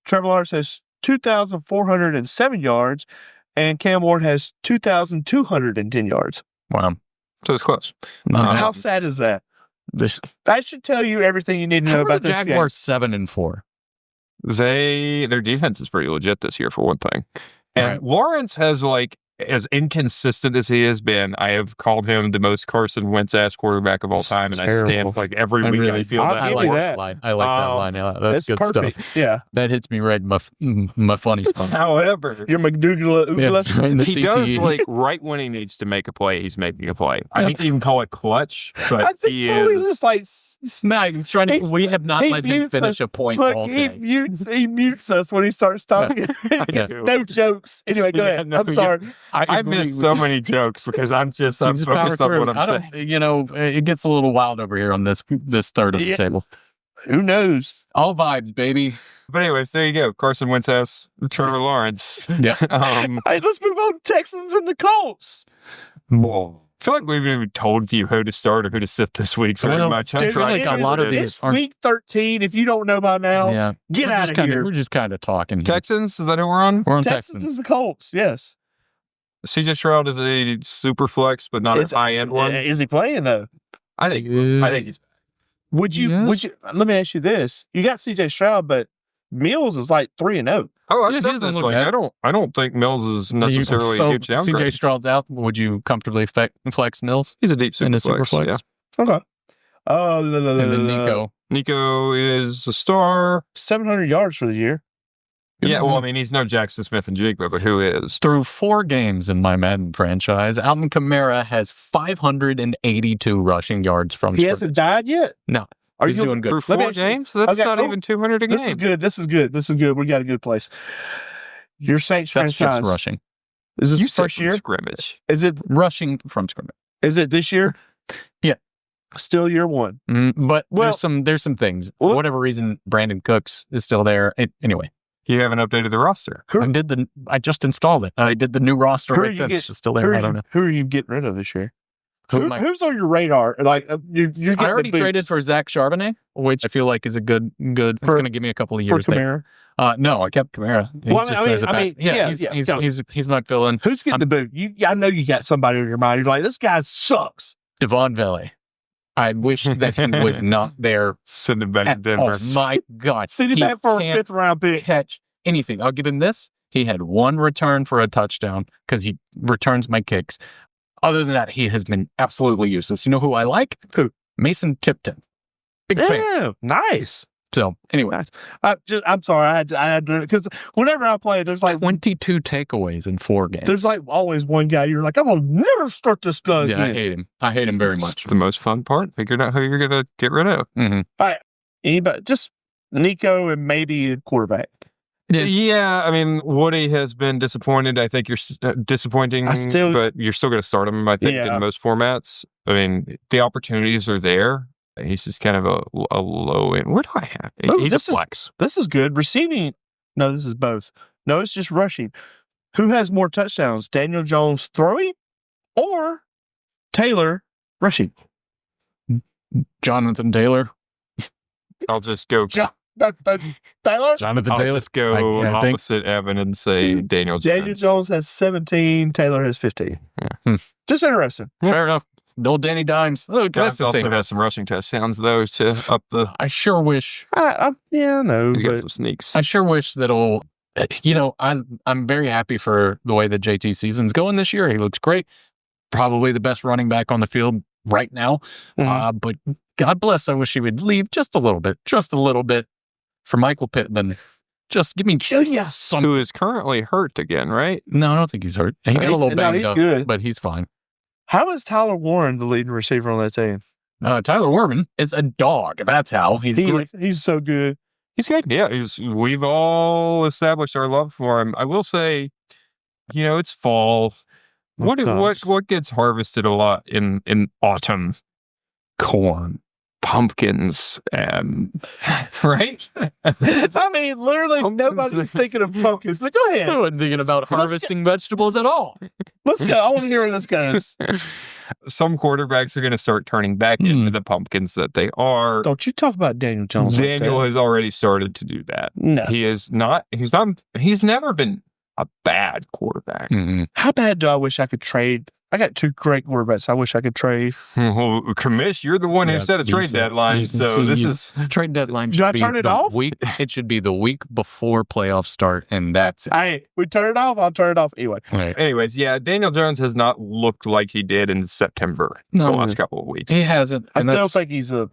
Trevor Lawrence has 2,407 yards, and Cam Ward has 2,210 yards. Wow. So it's close. How sad is that? That should tell you everything you need to know about the this Jaguars 7-4. Their defense is pretty legit this year, for one thing. And Lawrence has, like, as inconsistent as he has been, I have called him the most Carson Wentz-ass quarterback of all time, and I stand like every week. Really, I feel I'll that. give you that. Line. I like that line. Yeah, that's good perfect. stuff. Yeah, that hits me right in my funny spot. However, you're McDougal. Right in the he CTE. does, like, right when he needs to make a play, he's making a play. I hate to even call it clutch, but I think he Foley's is. just like, No, he's trying to. We have not let him finish a point look, all he day. mutes us when he starts talking. It's no jokes. Anyway, go ahead. I'm sorry. I miss so many jokes because I'm focused on what I'm saying. You know, it gets a little wild over here on this third of the table. Who knows? All vibes, baby. But anyways, there you go. Carson Wentz has Trevor Lawrence. Yeah. Hey, let's move on to Texans and the Colts. Whoa. I feel like we haven't even told you who to start or who to sit this week very much. Dude, like a lot of these are week 13. If you don't know by now, get out of here. We're just kind of talking. Texans, is that who we're on? We're on Texans and the Colts, yes. CJ Stroud is a super flex, but not a high-end one. Is he playing, though? I think he's back. Would you, let me ask you this. You got CJ Stroud, but Mills is like 3-0. Oh, I said this. Like, I don't think Mills is necessarily a huge downgrade. CJ Stroud's out. Would you comfortably flex Mills? He's a deep super flex. Yeah. Okay. And then Nico. Nico is a star. 700 yards for the year. Yeah, well, I mean, he's no Jackson Smith and Jigba, but who is? Through 4 games in my Madden franchise, Alvin Kamara has 582 rushing yards from scrimmage. He hasn't died yet? No. He's doing good. Through 4 games? That's not even 200 a game. This is good. We got a good place. Your Saints That's franchise. just rushing. Is this first year? Scrimmage. Is it rushing from scrimmage? Is it this year? Yeah. Still year 1. But there's some things. For whatever reason, Brandon Cooks is still there. Anyway. You haven't updated the roster. I just installed it. I did the new roster right then. It's just still there. I don't know. Who are you getting rid of this year? Who's on your radar? Like you're I already traded for Zach Charbonnet, which I feel like is a good. It's going to give me a couple of years for Kamara. No, I kept Kamara. He's my fill-in. Who's getting the boot? I know you got somebody on your mind. You're like, this guy sucks. Devon Vele. I wish that he was not there. Send him back to Denver. Oh my God! Send him back for a 5th round pick. Catch anything? I'll give him this. He had 1 return for a touchdown because he returns my kicks. Other than that, he has been absolutely useless. You know who I like? Who? Mason Tipton. Big fan. Yeah, nice. So, anyway. I'm sorry. I had to, because whenever I play, there's like 22 takeaways in 4 games. There's like always one guy you're like, I'm going to never start this guy again. I hate him. I hate him very much. It's the most fun part. Figuring out who you're going to get rid of. Mm-hmm. All right. Anybody, just Nico and maybe a quarterback. Yeah, I mean, Woody has been disappointed. I think you're disappointing, but you're still going to start him, I think, in most formats. I mean, the opportunities are there. He's just kind of a low end. What do I have? He's a flex. This is good. Receiving. No, this is both. No, it's just rushing. Who has more touchdowns? Daniel Jones throwing or Taylor rushing? Jonathan Taylor. I'll just go. Taylor? Jonathan Taylor. Let's go opposite Evan and say Daniel Jones. Daniel Jones has 17. Taylor has 15. Yeah. Just interesting. Fair enough. Old Danny Dimes. Oh, Dimes also has some rushing touchdowns, though, to up the... I sure wish... no. He's got some sneaks. I sure wish that I'm very happy for the way that JT season's going this year. He looks great. Probably the best running back on the field right now. Mm-hmm. But God bless, I wish he would leave just a little bit for Michael Pittman. Just give me some... Who is currently hurt again, right? No, I don't think he's hurt. He got a little banged up, good. But he's fine. How is Tyler Warren the leading receiver on that team? Tyler Warren is a dog. That's how. He's so good. He's good. Yeah, we've all established our love for him. I will say, it's fall. What gets harvested a lot in autumn? Corn. pumpkins, right? I mean, literally nobody's thinking of pumpkins, but go ahead. I wasn't thinking about harvesting vegetables at all. Let's go. I want to hear where this goes. Some quarterbacks are going to start turning back into the pumpkins that they are. Don't you talk about Daniel Jones. Daniel has already started to do that. No. He's never been a bad quarterback. Mm-hmm. How bad do I wish I could trade? I got 2 great quarterbacks I wish I could trade. Well, Commish, you're the one who set a trade deadline, so this is... Trade deadline Do I turn it off? It should be the week before playoffs start, and that's it. Hey, we turn it off, I'll turn it off anyway. Right. Anyways, yeah, Daniel Jones has not looked like he did in September the last couple of weeks. He hasn't. I still think he's good.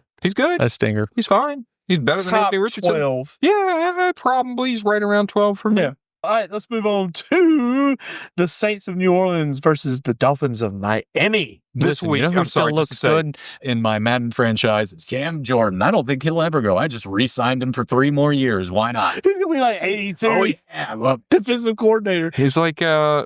A stinger. He's fine. He's better than top Anthony Richardson. 12. Yeah, probably. He's right around 12 for me. Yeah. All right, let's move on to the Saints of New Orleans versus the Dolphins of Miami. This week, you know who I'm still sorry, looks just to say- good in my Madden franchise is Cam Jordan. I don't think he'll ever go. I just re-signed him for 3 more years. Why not? He's going to be like 82. Oh, yeah. Well, Defensive coordinator. He's like,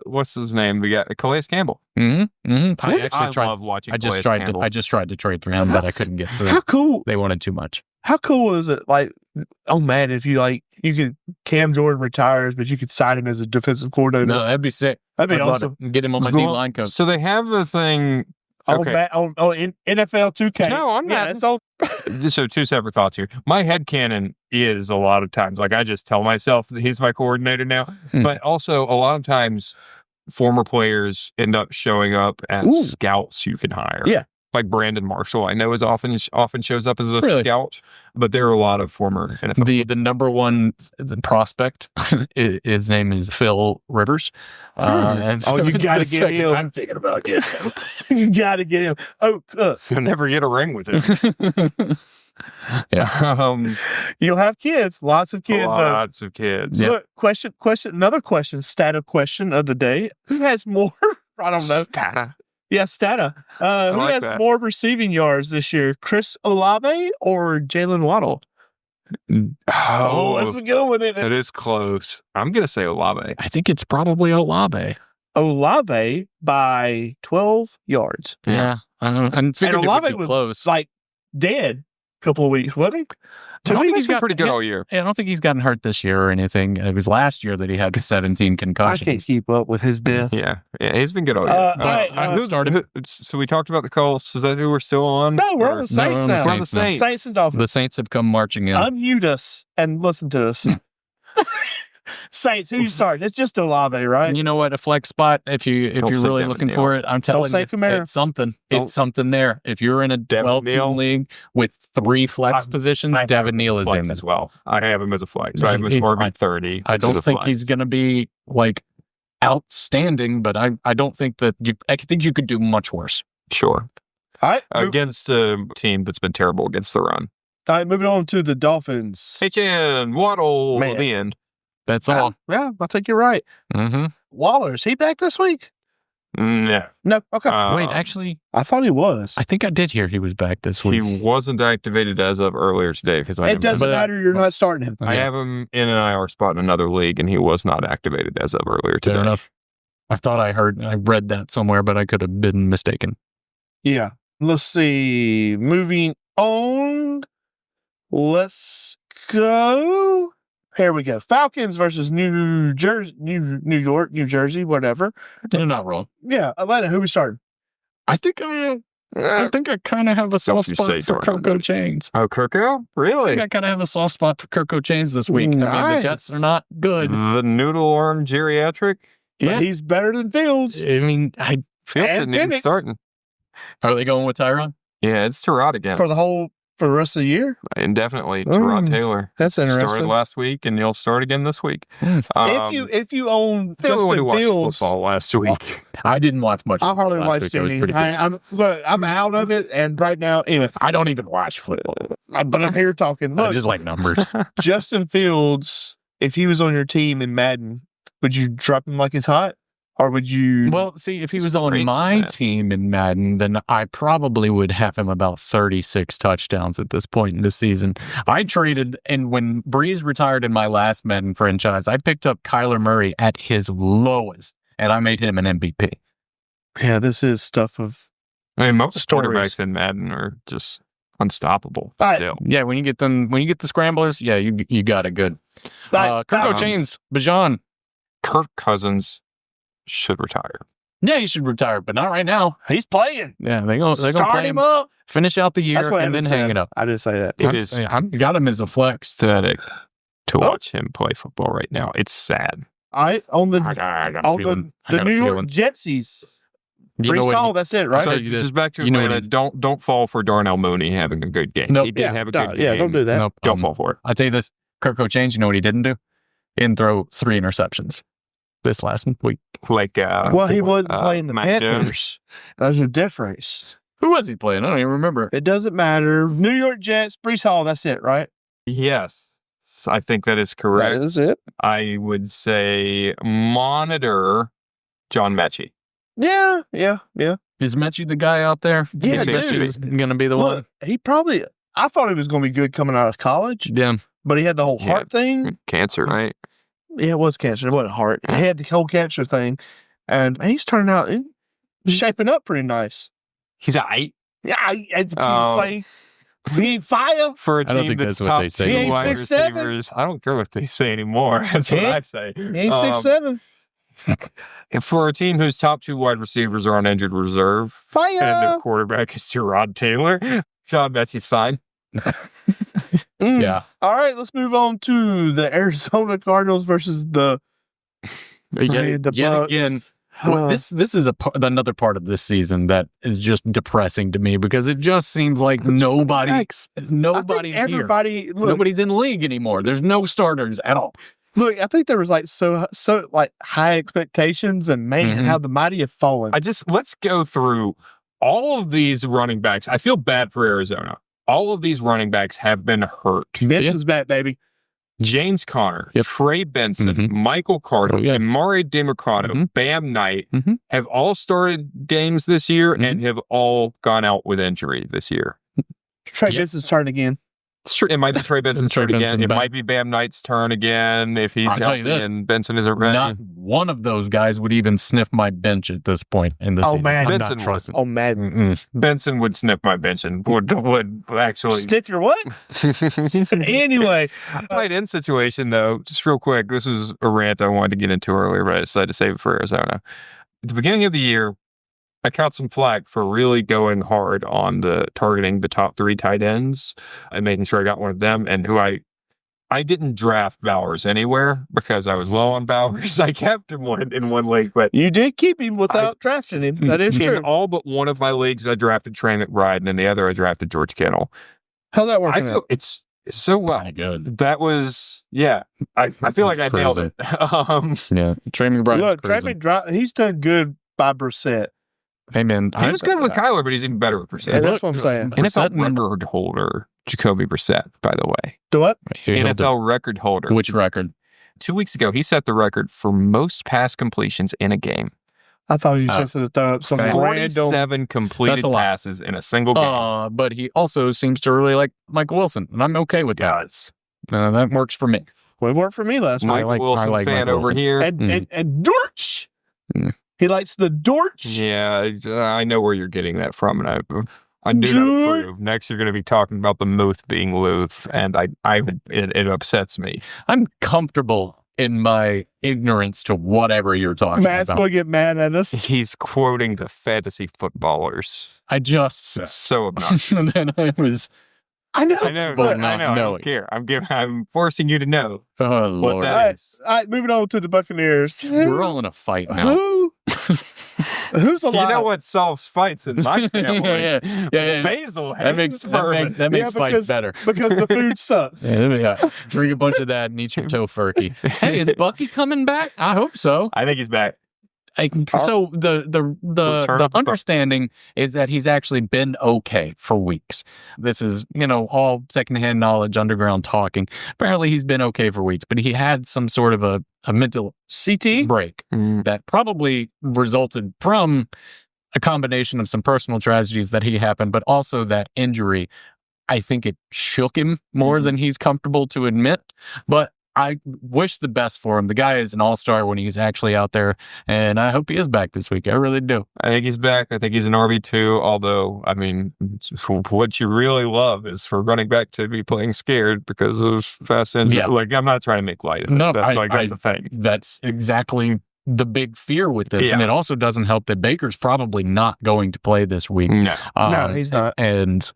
what's his name? We got Calais Campbell. mm-hmm, mm-hmm. I love watching Calais Campbell. I just tried to trade for him, but I couldn't get through. How cool. They wanted too much. How cool is it? Like, oh man, if you could, Cam Jordan retires, but you could sign him as a defensive coordinator. No, that'd be sick. That'd be I'd love awesome. it. Get him on my D-line coach. So they have a thing... Okay. On NFL 2K. No, I'm not. It's all... So 2 separate thoughts here. My headcanon is a lot of times, like I just tell myself that he's my coordinator now, but also a lot of times former players end up showing up as scouts you can hire. Yeah. Like Brandon Marshall, I know often shows up as a Really? scout, but there are a lot of former NFL. The number one prospect, his name is Phil Rivers. And so you got to get him. I'm thinking about getting him. You got to get him. Oh, You'll never get a ring with him. Yeah. You'll have kids. Lots of kids. Lots of kids. Yeah. Look, question. Another question. Stata question of the day. Who has more? I don't know. Stata. Yeah, Stata. Who like has that. more receiving yards this year, Chris Olave or Jalen Waddle? Oh, that's a good one, isn't it it? is close. I'm going to say Olave. I think it's probably Olave. Olave by 12 yards. Yeah. I figured And Olave it would be was close. like dead a couple of weeks, wasn't he? I don't think He's he's been got pretty good all year. Yeah, I don't think he's gotten hurt this year or anything. It was last year that he had 17 I concussions. can't keep up with his death. Yeah, he's been good all year. all right, So we talked about the Colts. Is that who we're still on? No, we're on the Saints we're on the now. We're on the Saints. Saints and Dolphins. The Saints have come marching in. Unmute us and listen to us. Saints, who you starting? It's just Olave, right? You know what? A flex spot, if you're say really Devin looking Neal. for it, I'm telling say you, Kamara. it's something. Don't- It's something there. If you're in a Devin 12-team Neal. league with 3 flex I- positions, I have Devin him Neal is in flex there. as well. I have him as a flex. So I have him as He- RB30. I as don't a think flex. he's going to be like outstanding, but I don't think that I think you could do much worse. Sure. All right, Against a team that's been terrible against the run. moving on to the Dolphins. HN, Waddle, Man. the end. That's all. Yeah, I think you're right. Mm-hmm. Waller, is he back this week? No. No. Okay. Wait, actually, I thought he was. I think I did hear he was back this week. He wasn't activated as of earlier today because It doesn't matter. You're not starting him. I have him in an IR spot in another league, and he was not activated as of earlier today. Fair enough. I thought I read that somewhere, but I could have been mistaken. Yeah. Let's see. Moving on. Let's go. Here we go. Falcons versus New Jersey, New York, New Jersey, whatever. You're not wrong. Yeah. Atlanta, who we starting? I think I kind of have a soft you spot say, for Darn. Coco Chains. Oh, Kirko? I Really? think I kind of have a soft spot for Coco Chains this week. I mean, the Nice. Jets are not good. The noodle arm geriatric? But Yeah. he's better than Fields. I mean, Fields And didn't even Penix. starting. are they going with Tyron? Yeah, it's Tyrod again. For the rest of the year? Indefinitely. Tyrod Mm. Taylor. That's Started interesting. last week, and he'll start again this week. Mm. If you own the only one who Justin watched Fields, football last week. I didn't watch much. I hardly last watched week. It was any. pretty good. I'm out of it, and right now, anyway, I don't even watch football. but I'm here talking. I Look, just like numbers. Justin Fields, if he was on your team in Madden, would you drop him like it's hot? Or would you... Well, see, if he was Great on my pass. team in Madden, then I probably would have him about 36 touchdowns at this point in the season. I traded, and when Breeze retired in my last Madden franchise, I picked up Kyler Murray at his lowest, and I made him an MVP. Yeah, this is stuff of... I mean, most Stories. quarterbacks in Madden are just unstoppable. Right. Still. Yeah, when you get the scramblers, yeah, you got it good. Kirk Chains, Bajan. Kirk Cousins should retire. Yeah, he should retire, but not right now. He's playing. Yeah, they're gonna Start play him up. finish out the year, That's what and then Evan hang said. it up. I didn't say that. It is I've got him as a flex. pathetic to watch him play football right now. It's sad. On the New York Jetsies. Brees Hall, that's it, right? So just back to Atlanta, don't fall for Darnell Mooney having a good game. Nope. He did have a good game. Yeah, don't do that. Nope. Don't fall for it. I'll tell you this, Kirk Chains, you know what he didn't do? He didn't throw 3 interceptions this last week. Like, well, he wasn't playing the Mac Panthers. There's a difference. Who was he playing? I don't even remember. It doesn't matter. New York Jets, Brees Hall, that's it, right? Yes, I think that is correct. That is it. I would say monitor John Mechie. Yeah. Is Mechie the guy out there? Yeah, dude. Is going to be the one? He probably, I thought he was going to be good coming out of college, Yeah. but he had the whole heart thing. Cancer, right? Yeah, it was cancer. It wasn't heart. He had the whole cancer thing, and he's turning out, he's shaping up pretty nice. He's all right. Yeah, as kids say, he ain't fire. For a I don't team think that's that's what top they say. two He ain't wide 6'7". receivers, I don't care what they say anymore. That's what I say. He ain't 6'7". For a team whose top 2 wide receivers are on injured reserve, Fire. and their quarterback is Tyrod Taylor, John Mechie's fine. Yeah. All right, let's move on to the Arizona Cardinals versus the Yet again, this is another part of this season that is just depressing to me because it just seems like nobody's everybody. here. Look, Nobody's in the league anymore. There's no starters at all. Look, I think there was like so like high expectations, and man, how the mighty have fallen. Let's go through all of these running backs. I feel bad for Arizona. All of these running backs have been hurt. Benson's back, baby. James Conner, Trey Benson, Michael Carter, Amari DeMarcado, Bam Knight have all started games this year and have all gone out with injury this year. Trey Benson's turn again. It's true. It might be Trey Benson's turn again. It might be Bam Knight's turn again if he's healthy and Benson isn't ready. Not one of those guys would even sniff my bench at this point in the season. Man. I'm Benson not trusting. Oh, man. Benson would sniff my bench and would actually... Sniff your what? Anyway. Tight end situation, though, just real quick. This was a rant I wanted to get into earlier, but I decided to save it for Arizona. At the beginning of the year, I caught some flack for really going hard on targeting the top 3 tight ends and making sure I got one of them, and who I didn't draft Bowers anywhere because I was low on Bowers. I kept him in one league, but you did keep him without drafting him. That is true. In all but one of my leagues, I drafted Trey McBride, and in the other, I drafted George Kittle. How's that working? I feel it's so well. Good. That was I feel like I nailed it. Yeah, Trey McBride. Look, Trey McBride, he's done good by Brissett. Hey, man. He was good with Kyler, but he's even better with Brissett. Yeah, that's what I'm saying. NFL record holder, Jacoby Brissett, by the way. The what? NFL record holder. Which record? 2 weeks ago, he set the record for most pass completions in a game. I thought he was supposed to throw up some 47 completed passes in a single game. But he also seems to really like Michael Wilson, and I'm okay with that. That works for me. Well, it worked for me last night. Michael Wilson fan over here. And Dortch. He likes the Dortch. Yeah, I know where you're getting that from, and I do not approve. Next, you're going to be talking about the Muth being Luth, and it upsets me. I'm comfortable in my ignorance to whatever you're talking about. Matt's going to get mad at us. He's quoting the fantasy footballers. I just said. It's so obnoxious. And then I was... I know. I don't care. I'm forcing you to know. Oh, Lord. What that is. All right, moving on to the Buccaneers. We're all in a fight now. Who's alive? You know what solves fights in my family? yeah. Basil. That makes fights better. Because the food sucks. Yeah. Drink a bunch of that and eat your tofurkey. Hey, is Bucky coming back? I hope so. I think he's back. So the understanding is that he's actually been okay for weeks. This is, all secondhand knowledge, underground talking. Apparently he's been okay for weeks, but he had some sort of a mental CT break that probably resulted from a combination of some personal tragedies that he happened, but also that injury. I think it shook him more than he's comfortable to admit, but I wish the best for him. The guy is an all-star when he's actually out there, and I hope he is back this week. I really do. I think he's back. I think he's an RB2, although, I mean, what you really love is for running back to be playing scared because of fast injury. Yeah. Like, I'm not trying to make light of it. No, That's a thing. That's exactly the big fear with this. And it also doesn't help that Baker's probably not going to play this week. No, he's not. And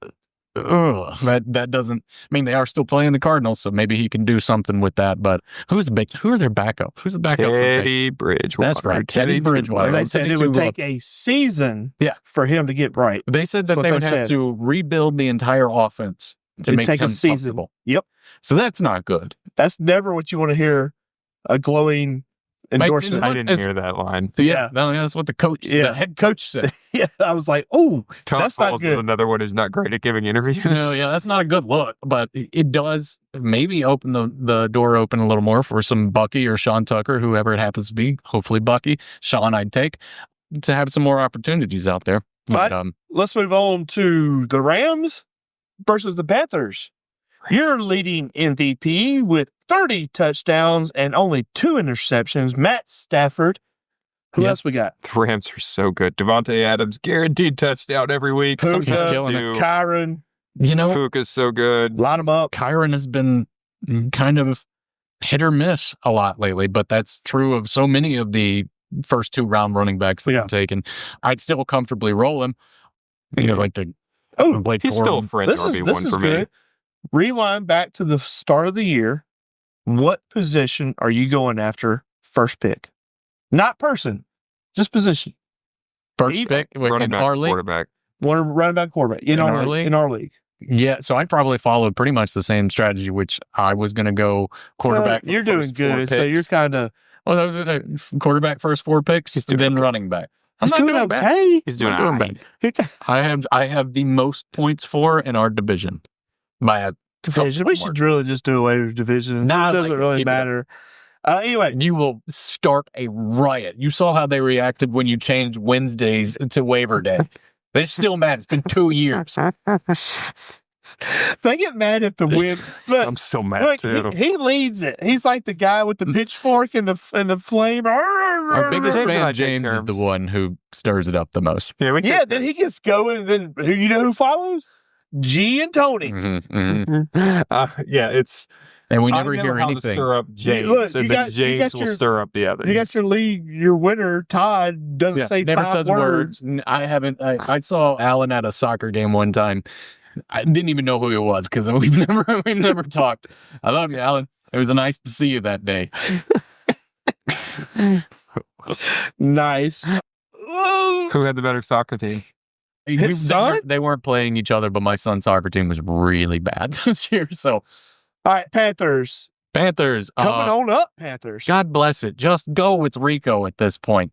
that doesn't, I mean, they are still playing the Cardinals, so maybe he can do something with that. But who are their backup? Who's the backup? Teddy Bridgewater. That's right, Teddy Bridgewater. And they said it would take a season for him to get right. They said that they would have to rebuild the entire offense to make take him a season. comfortable. Yep. So that's not good. That's never what you want to hear, a glowing endorsement. I didn't hear that line. Yeah, that's what the head coach said. Yeah, I was like, oh, that's not good. Is another one who's not great at giving interviews. No, yeah, that's not a good look, but it does maybe open the door open a little more for some Bucky or Sean Tucker, whoever it happens to be. Hopefully Bucky. Sean, I'd take, to have some more opportunities out there. But let's move on to the Rams versus the Panthers. Your leading MVP with 30 touchdowns and only 2 interceptions, Matt Stafford. Who else we got? The Rams are so good. Devontae Adams, guaranteed touchdown every week. Puka, Kyron. Puka's so good. Line them up. Kyron has been kind of hit or miss a lot lately, but that's true of so many of the first 2 round running backs that they've taken. I'd still comfortably roll him. Like the Blake he's Corum. still a fringe RB1 for me. Rewind back to the start of the year. What position are you going after first pick? Not person, just position. First pick running in back, our league? quarterback. Running back, quarterback. In our league? In our league. Yeah, so I probably followed pretty much the same strategy, which I was going to go quarterback. You're doing good, so you're kind of... Well, that was quarterback first 4 picks, then running back. He's doing okay. He's doing bad. I have the most points for in our division. By a division. We should really just do away with divisions. It doesn't really matter. Anyway. You will start a riot. You saw how they reacted when you changed Wednesdays to waiver day. They're still mad. It's been 2 years. They get mad if the win. Look, I'm so mad too. He leads it. He's like the guy with the pitchfork and the flame. Our biggest fan, James, is the one who stirs it up the most. Yeah, then he gets going, and then you know who follows? G and Tony. It's... And we never hear anything. To stir up James, James will stir up the others. You got your league, your winner, Todd, doesn't say never 5 says words. I haven't. I saw Alan at a soccer game one time. I didn't even know who he was because we've never talked. I love you, Alan. It was nice to see you that day. Nice. Who had the better soccer team? His son? They weren't playing each other, but my son's soccer team was really bad this year. So, all right, Panthers. Coming on up, Panthers. God bless it. Just go with Rico at this point.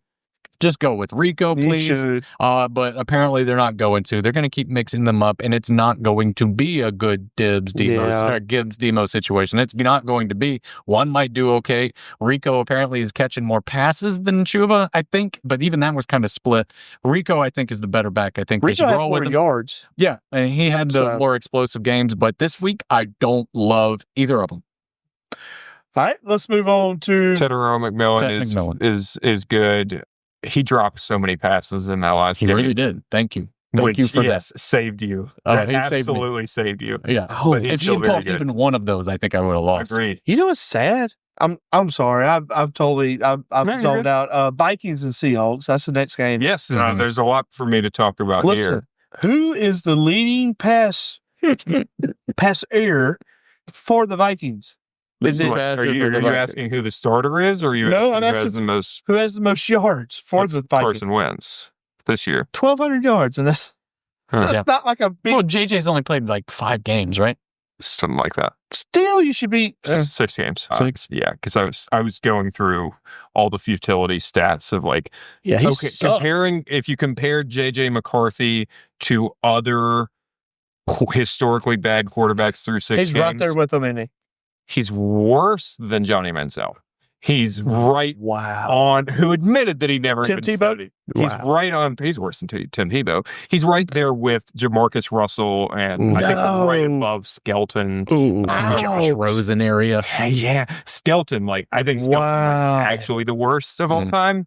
Just go with Rico, please. But apparently they're not going to. They're going to keep mixing them up, and it's not going to be a good Gibbs-Demo situation. It's not going to be. One might do okay. Rico apparently is catching more passes than Chuba, I think, but even that was kind of split. Rico, I think, is the better back. I think Rico has more yards. Yeah, and he had the more explosive games, but this week I don't love either of them. All right, let's move on to Tedero McMillan is good. He dropped so many passes in that last game. He really did. Thank you. Thank you for that. Saved you. He absolutely saved you. Yeah. If you caught even one of those, I think I would have lost. Agreed. You know what's sad? I'm sorry. I've zoned out. Vikings and Seahawks. That's the next game. Yes. There's a lot for me to talk about here. Who is the leading passer for the Vikings? Are you asking who the starter is, or are you asking who has the most yards for the Vikings? Person wins this year. 1,200 yards, and that's not like a big... Well, JJ's only played like 5 games, right? Something like that. Still, you should be... 6 games. 6? Yeah, because I was going through all the futility stats of like... Yeah, if you compare JJ McCarthy to other historically bad quarterbacks through 6 games... He's right there with them, isn't he? He's worse than Johnny Manziel. He's right on, who admitted that he never Tim even Tebow? studied. He's right on, he's worse than Tim Tebow. He's right there with Jamarcus Russell and I think right above Skelton. Josh Rosen area. Yeah, Skelton, like, I think Skelton might be actually the worst of all time.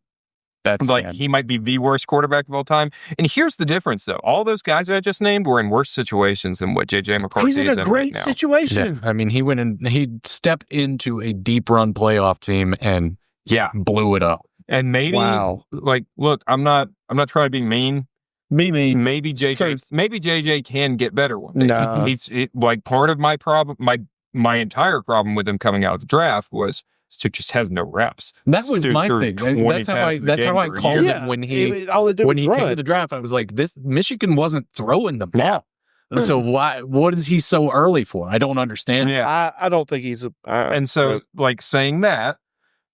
That's like he might be the worst quarterback of all time. And here's the difference, though. All those guys that I just named were in worse situations than what J.J. McCarthy is in He's in a great right situation. Yeah. I mean, he stepped into a deep run playoff team and blew it up. And maybe like, look, I'm not trying to be mean. Maybe JJ can get better one day. No. Like part of my problem, my entire problem with him coming out of the draft was Stu just has no reps. That was my thing. That's how I called it when he came to the draft. I was like, this Michigan wasn't throwing the ball. So what is he so early for? I don't understand. Yeah, I don't think he's and so like saying that,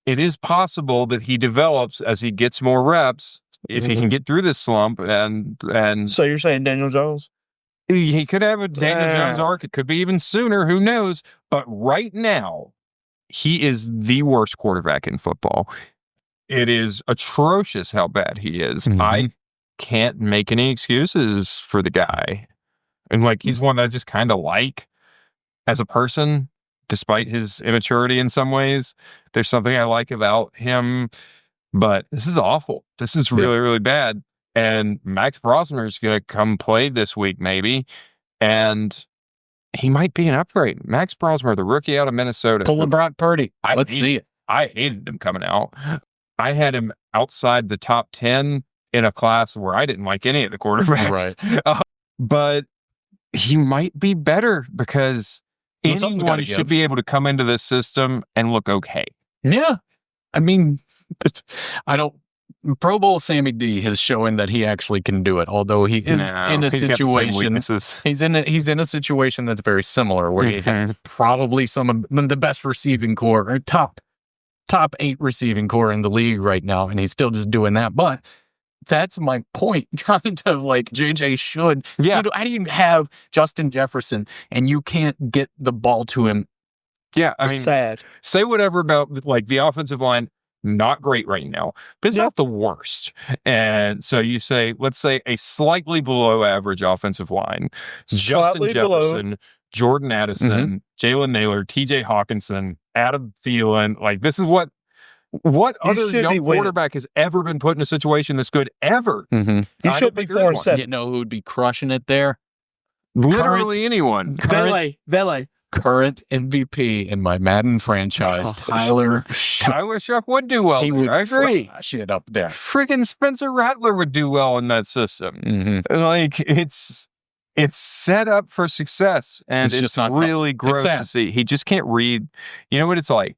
it is possible that he develops as he gets more reps if he can get through this slump. And so you're saying Daniel Jones? He could have a Daniel Jones arc. It could be even sooner. Who knows? But right now, he is the worst quarterback in football. It is atrocious how bad he is. I can't make any excuses for the guy. And like, he's one that I just kind of like as a person, despite his immaturity in some ways. There's something I like about him, but this is awful. This is really, really bad. And Max Brosmer is going to come play this week, maybe. And he might be an upgrade. Max Brosmer, the rookie out of Minnesota. Pulling Brock Purdy. Let's see it. I hated him coming out. I had him outside the top 10 in a class where I didn't like any of the quarterbacks. Right. But he might be better because anyone should be able to come into this system and look okay. Yeah. I mean, Pro Bowl Sammy D has shown that he actually can do it, although he is in a situation. He's in a situation that's very similar, where he has probably some of the best receiving core, or top 8 receiving core in the league right now, and he's still just doing that. But that's my point, kind of like JJ should. Yeah. How do you have Justin Jefferson and you can't get the ball to him? Yeah, I mean, sad. Say whatever about like the offensive line. Not great right now, but it's not the worst. And so you say, let's say a slightly below average offensive line. Justin Jefferson, Jordan Addison, Jalen Naylor, TJ Hawkinson, Adam Thielen. Like, this is what other young quarterback has ever been put in a situation this good ever. You should be 4-7. You know who would be crushing it there? Literally anyone. Valet. Current MVP in my Madden franchise, Tyler Shuck would do well. He would, I agree. Crush it up there. Friggin' Spencer Rattler would do well in that system. Like, it's set up for success, and it's just not really gross to see. He just can't read. You know what it's like?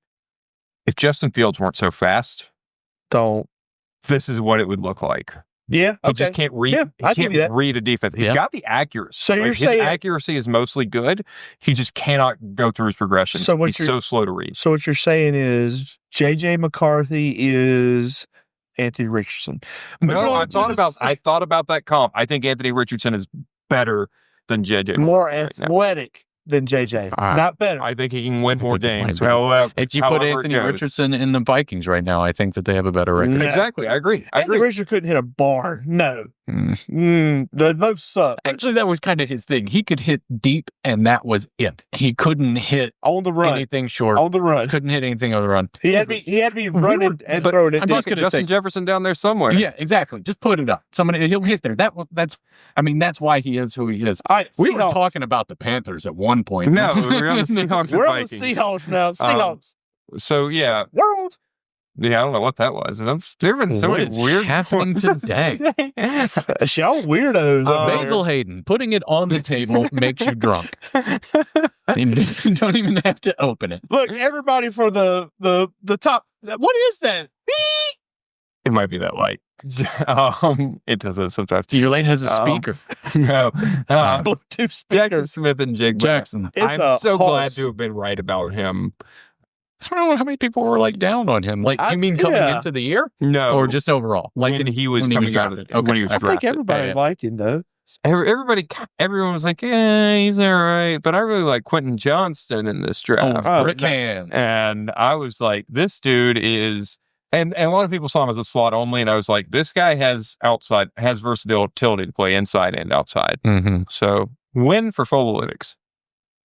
If Justin Fields weren't so fast, this is what it would look like. Yeah, he just can't read. He can't read a defense. He's got the accuracy. So you're saying his accuracy is mostly good. He just cannot go through his progressions. So he's so slow to read. So what you're saying is J.J. McCarthy is Anthony Richardson. No, I thought about that comp. I think Anthony Richardson is better than J.J. More athletic than JJ. Not better. I think he can win more games. If you put Anthony Richardson in the Vikings right now, I think that they have a better record. Exactly. I agree. Anthony Richardson couldn't hit a barn. No. The most suck. Actually, that was kind of his thing. He could hit deep, and that was it. He couldn't hit on the run. Anything short. On the run. Couldn't hit anything on the run. He had to be running and throwing it. I'm just going to Justin Jefferson down there somewhere. Yeah, exactly. Just put it up. He'll get there. That's why he is who he is. We were talking about the Panthers at one point. No, we're on the Seahawks. We're on the Seahawks now. Seahawks. So yeah, world. Yeah, I don't know what that was. There have been so many weird happening today. Y'all weirdos. Basil Hayden, putting it on the table makes you drunk. You don't even have to open it. Look, everybody for the top. What is that? It might be that light. It does that sometimes. Your light has a speaker. No. Bluetooth speaker. Jackson Smith and Jake Jackson. I'm so glad to have been right about him. I don't know how many people were down on him. You mean coming into the year? No. Or just overall? When he was coming out of it. I think everybody liked him, though. everyone was like, yeah, he's all right. But I really like Quentin Johnston in this draft. Brick hands. And I was like, this dude is, and a lot of people saw him as a slot only. And I was like, this guy has versatility to play inside and outside. Mm-hmm. So win for Folalytics.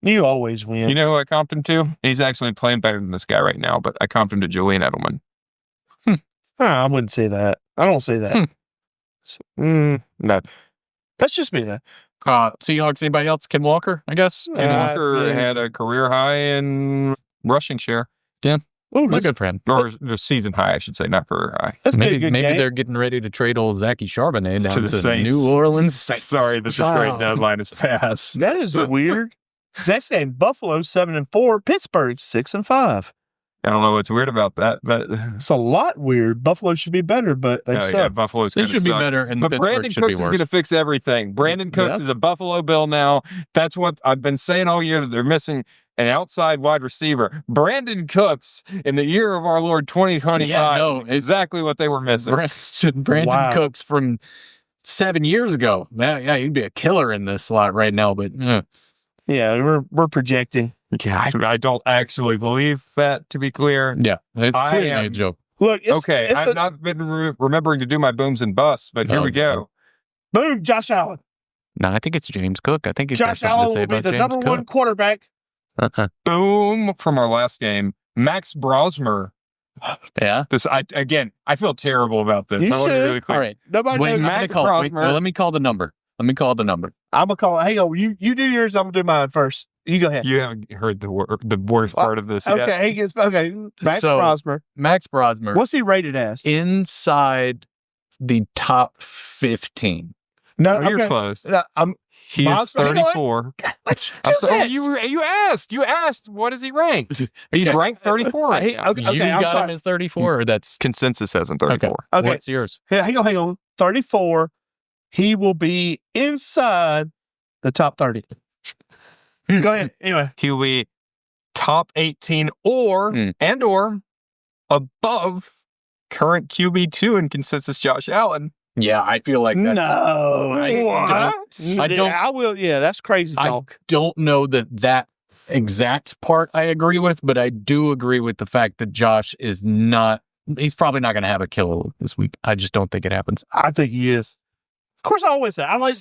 You always win. You know who I comped him to? He's actually playing better than this guy right now, but I comped him to Julian Edelman. I wouldn't say that. I don't say that. No. That's just me, though. Seahawks, anybody else? Ken Walker, I guess? Ken Walker had a career high in rushing share. Yeah. Ooh, Not good for him. Or just season high, I should say, not career high. That's Maybe good game. they're getting ready to trade old Zachy Charbonnet down To the to Saints. New Orleans. Sorry that the trade deadline is fast. That is weird. Next game, Buffalo 7-4, Pittsburgh 6-5. I don't know what's weird about that, but It's a lot weird. Buffalo should be better, but they suck. yeah, Buffalo's They going to should be suck. better, and But Pittsburgh Brandon should Cooks be is worse. going to fix everything. Brandon Cooks is a Buffalo Bill now. That's what I've been saying all year, that they're missing an outside wide receiver. Brandon Cooks in the year of our Lord 2025 is exactly what they were missing. Brandon Cooks from 7 years ago. Yeah, he'd be a killer in this slot right now, but yeah, we're projecting. Yeah, I don't actually believe that, to be clear. yeah, it's clearly a joke. Look, I've not been remembering to do my booms and busts, but here we go. Boom, Josh Allen. No, I think it's James Cook. I think he's got Josh something to Allen say will be about the James number Cook. one quarterback. Boom from our last game. Max Brosmer. Yeah. I feel terrible about this. You I want to be should. really clear. All right. Nobody Wait, knows. let me call the number. I'm gonna call it. Hang on, you do yours. I'm gonna do mine first. You go ahead. You haven't heard the worst part of this yet. Okay, Max Brosmer. Max Brosmer. What's he rated as? Inside the top 15. No, You're close. No, He's Monster. 34. You asked. What is he ranked? He's ranked 34 right now. You got him as 34, or that's consensus has him 34. Okay. What's yours? Hang on. 34. He will be inside the top 30. Go ahead. Anyway, He'll be top 18 or above current QB2 in consensus Josh Allen. Yeah, I feel like that's... No. I don't... I will. Yeah, that's crazy talk. I don't know that exact part I agree with, but I do agree with the fact that Josh is not... He's probably not going to have a killer this week. I just don't think it happens. I think he is. Of course, I always say I like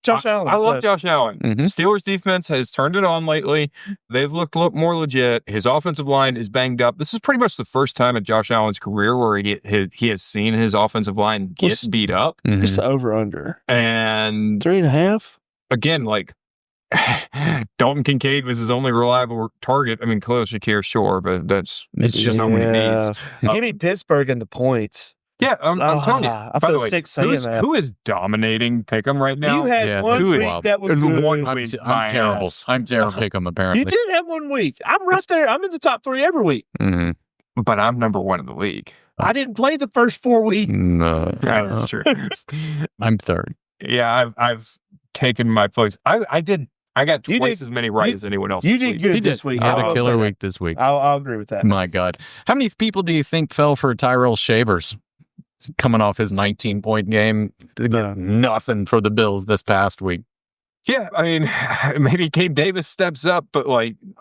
Josh Allen. I love Josh Allen. Mm-hmm. Steelers defense has turned it on lately. They've looked more legit. His offensive line is banged up. This is pretty much the first time in Josh Allen's career where he has seen his offensive line get beat up. Mm-hmm. It's over under And 3.5. Again, like Dalton Kincaid was his only reliable target. I mean, Khalil Shakir, sure, but it's just not what he needs. Give me Pittsburgh and the points. Yeah, I'm telling you. I feel sick saying that. Who is dominating Pick'em right now? You had one week that was good. I'm terrible. I'm terrible Pick'em, apparently. You did have 1 week. I'm right there. I'm in the top 3 every week. Mm-hmm. But I'm number 1 in the league. I didn't play the first 4 weeks. No. Yeah, that's true. I'm third. Yeah, I've taken my place. I got twice as many as anyone else. You did good this week. He had a killer week this week. I'll agree with that. My God. How many people do you think fell for Tyrell Shavers? Coming off his 19-point game, nothing for the Bills this past week. Yeah, I mean, maybe Gabe Davis steps up, but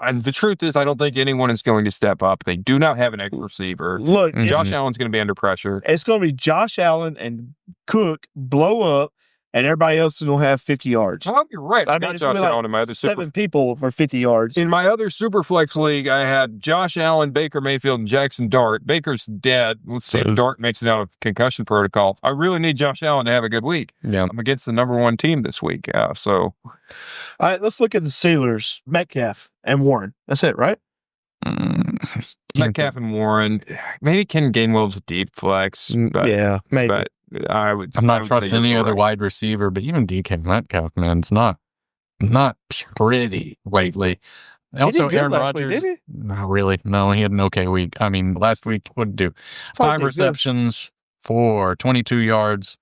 and the truth is, I don't think anyone is going to step up. They do not have an X receiver. Look, Josh Allen's going to be under pressure. It's going to be Josh Allen and Cook blow up, and everybody else is going to have 50 yards. I hope you're right. I got it's Josh gonna be Allen in my other 7 people for 50 yards. In my other Superflex league, I had Josh Allen, Baker Mayfield, and Jackson Dart. Baker's dead. Let's see if Dart makes it out of concussion protocol. I really need Josh Allen to have a good week. Yeah. I'm against the number 1 team this week. So, all right, let's look at the Steelers, Metcalf and Warren. That's it, right? Metcalf and Warren. Maybe Ken Gainwell's a deep flex. But, yeah, maybe. But I'm not trusting any other wide receiver, but even DK Metcalf, man, it's not pretty lately. Also, Aaron Rodgers. Week, not really. No, he had an okay week. I mean, last week, what did he do? 5 receptions for 22 yards,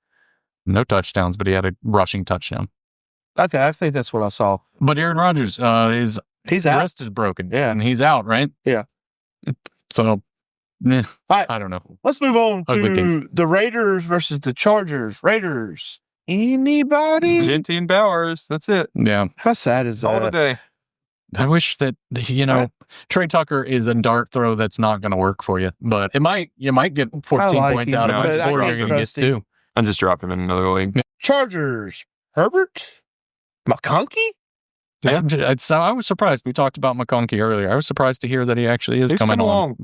no touchdowns, but he had a rushing touchdown. Okay, I think that's what I saw. But Aaron Rodgers, his out. wrist is broken. Yeah, and he's out, right? Yeah. So, right. I don't know. Let's move on to the Raiders versus the Chargers. Raiders Anybody? Genty and Bowers. That's it. Yeah. How sad is All the that? day. I wish that, Trey Tucker is a dart throw that's not going to work for you, but you might get 14 points out of it, or you're going to get 2. I just dropped him in another league. Chargers. Herbert? McConkey? Yeah. So I was surprised. We talked about McConkey earlier. I was surprised to hear that he actually is coming on.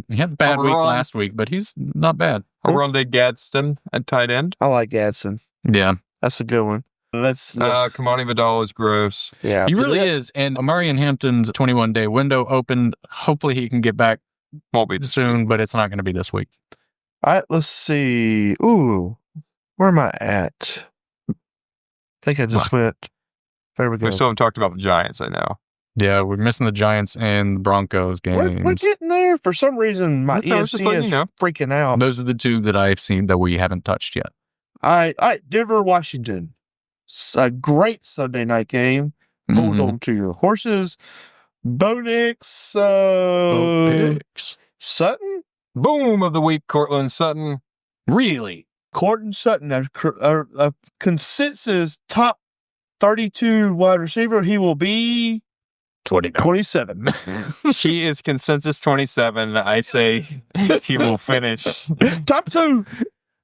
He had a bad week last week, but he's not bad. Rondé Gadsden at tight end. I like Gadsden. Yeah. That's a good one. Let's Kamani Vidal is gross. Yeah. He really is. And Amari and Hampton's 21-day window opened. Hopefully he can get back soon, but it's not going to be this week. All right, let's see. Ooh, where am I at? I think I just went. There we go. We still haven't talked about the Giants, I know. Yeah, we're missing the Giants and the Broncos games. We're getting there. For some reason, my ESPN is freaking out. Those are the 2 that I've seen that we haven't touched yet. All right, Denver, Washington. A great Sunday night game. Hold on to your horses. Bo Nix. Sutton? Boom of the week, Cortland Sutton. Really? Cortland Sutton, a consensus top 32 wide receiver. He will be 27. He is consensus 27. I say he will finish top 2.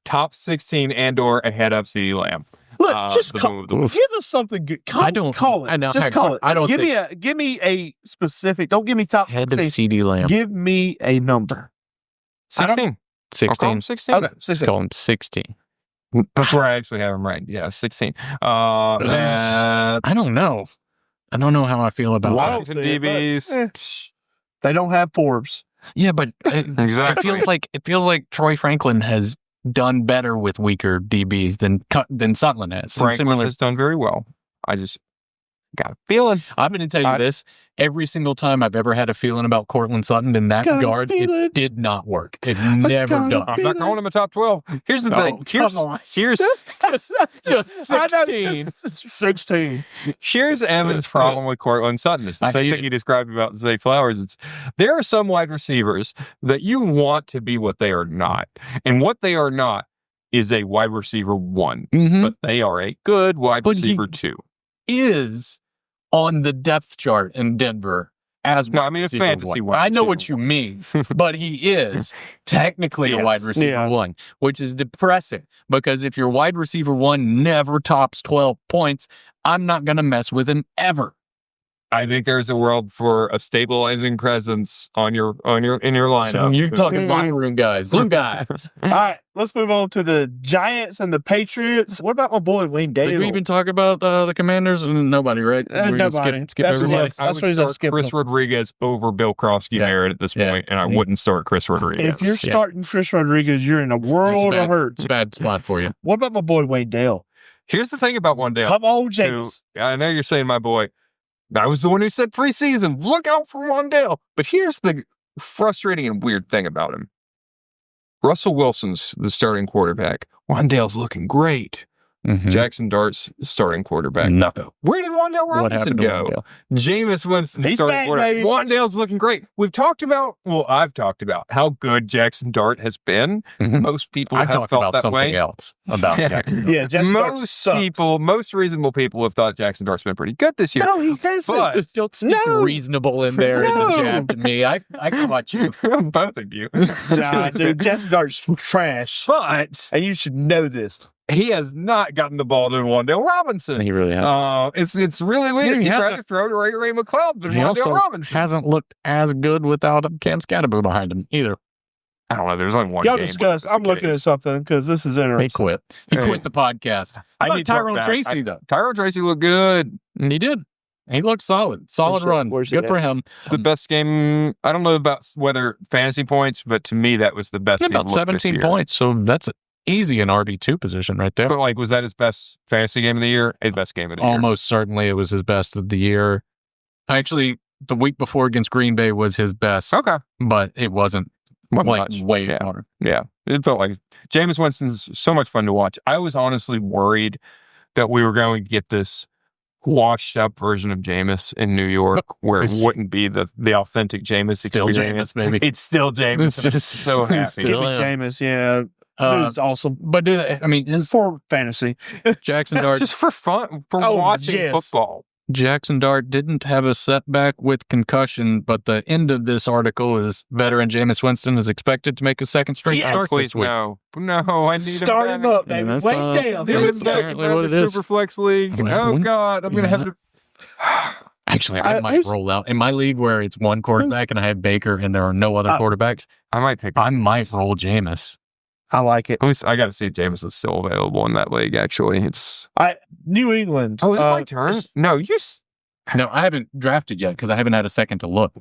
Top 16 and/or ahead of CeeDee Lamb. Look, just give us something good. Call it. I know. Just call it. I don't give me a specific. Don't give me top head of CeeDee Lamb. Give me a number. 16. 16. 16. Okay, 16. Call him 16. That's where I actually have him right. Yeah, 16. I don't know. I don't know how I feel about Washington DBs. They don't have Forbes. Yeah, but exactly. It feels like Troy Franklin has done better with weaker DBs than Sutton has. Franklin has done very well. I just got a feeling. I'm going to tell you this. Every single time I've ever had a feeling about Cortland Sutton in that guard, it did not work. It never does. I'm not calling him a top 12. Here's the thing. Here's just 16. 16. Here's Evan's problem with Cortland Sutton. It's the same thing you described about Zay Flowers. There are some wide receivers that you want to be what they are not. And what they are not is a wide receiver 1. But they are a good wide receiver 2. Is on the depth chart in Denver as no, I mean, it's fantasy one. I know what you mean, but he is technically a wide receiver 1, which is depressing because if your wide receiver 1 never tops 12 points, I'm not going to mess with him ever. I think there's a world for a stabilizing presence in your lineup. So you're talking locker room guys, blue guys. All right, let's move on to the Giants and the Patriots. What about my boy Wayne Dale? Did we even talk about the Commanders? Nobody, right? Nobody. Skip everybody. I would start Chris Rodriguez over Bill Krosky-Barrett at this point, and I wouldn't start Chris Rodriguez. If you're starting Chris Rodriguez, you're in a world of hurt. It's a bad spot for you. What about my boy Wayne Dale? Here's the thing about Wayne Dale. Come on, James. I know you're saying my boy. I was the one who said preseason, look out for Wandale. But here's the frustrating and weird thing about him. Russell Wilson's the starting quarterback. Wandale's looking great. Jackson Dart's starting quarterback. Nothing. Where did Wandale Robinson go? Jameis Winston's starting quarterback. Wandale's looking great. I've talked about how good Jackson Dart has been. Most people have felt about that something way. else about Jackson Dart. Most reasonable people have thought Jackson Dart's been pretty good this year. No, he hasn't. Still reasonable in there in the jab to me. I caught you. Both of you. Nah, dude, Jackson Dart's trash. But and you should know this. He has not gotten the ball to Wandale Robinson. He really has. It's really weird. He tried to throw to Ray McLeod than Wandale Robinson. Hasn't looked as good without Cam Scatterbo behind him either. I don't know. There's only one Y'all game. discuss. I'm looking at something because this is interesting. He quit. He quit the podcast. How about Tyrone Tracy, though? Tyrone Tracy looked good. And he did. He looked solid. Solid run. Good for him. The best game. I don't know about whether fantasy points, but to me, that was the best. About 17 points. So that's easy an RB2 position right there. But was that his best fantasy game of the year? His best game of the year? Almost certainly it was his best of the year. Actually, the week before against Green Bay was his best. Okay. But it wasn't much. Way far. Yeah. It felt like Jameis Winston's so much fun to watch. I was honestly worried that we were going to get this washed up version of Jameis in New York where it wouldn't be the authentic Jameis experience. Jameis, maybe. It's still Jameis. It's just so happy. Jameis, yeah. Dude's awesome. But is for fantasy. Jackson Dart just for fun, for watching football. Jackson Dart didn't have a setback with concussion, but the end of this article is veteran Jameis Winston is expected to make a second straight start this week. No, I need start him up, baby. Yeah, Wait down. That's apparently what it is. Superflex league. Oh God, I'm gonna have to. Actually, I might roll out in my league where it's one quarterback and I have Baker and there are no other quarterbacks. I might roll Jameis. I like it. I got to see if Jameis is still available in that league. Actually, it's New England. Oh, is it my turn? No, No, I haven't drafted yet because I haven't had a second to look.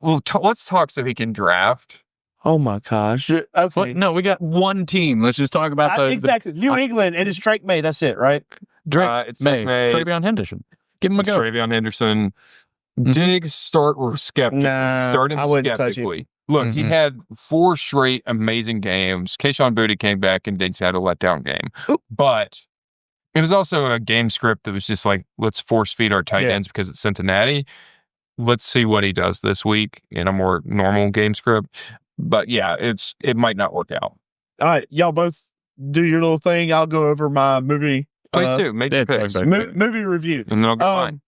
Well, let's talk so he can draft. Oh my gosh. Okay. But no, we got one team. Let's just talk about exactly. New England, and it's Drake May. That's it, right? It's Drake May. Travion Henderson. Give him a go. Travion Henderson. Diggs start or skeptical. Start him skeptically. Look, he had 4 straight amazing games. Kayshon Boutte came back and Diggs had a letdown game. But it was also a game script that was just like, let's force feed our tight ends because it's Cincinnati. Let's see what he does this week in a more normal game script. But yeah, it might not work out. All right, y'all both do your little thing. I'll go over my movie. Please do. Make your picks. Movie review. And then I'll go mine.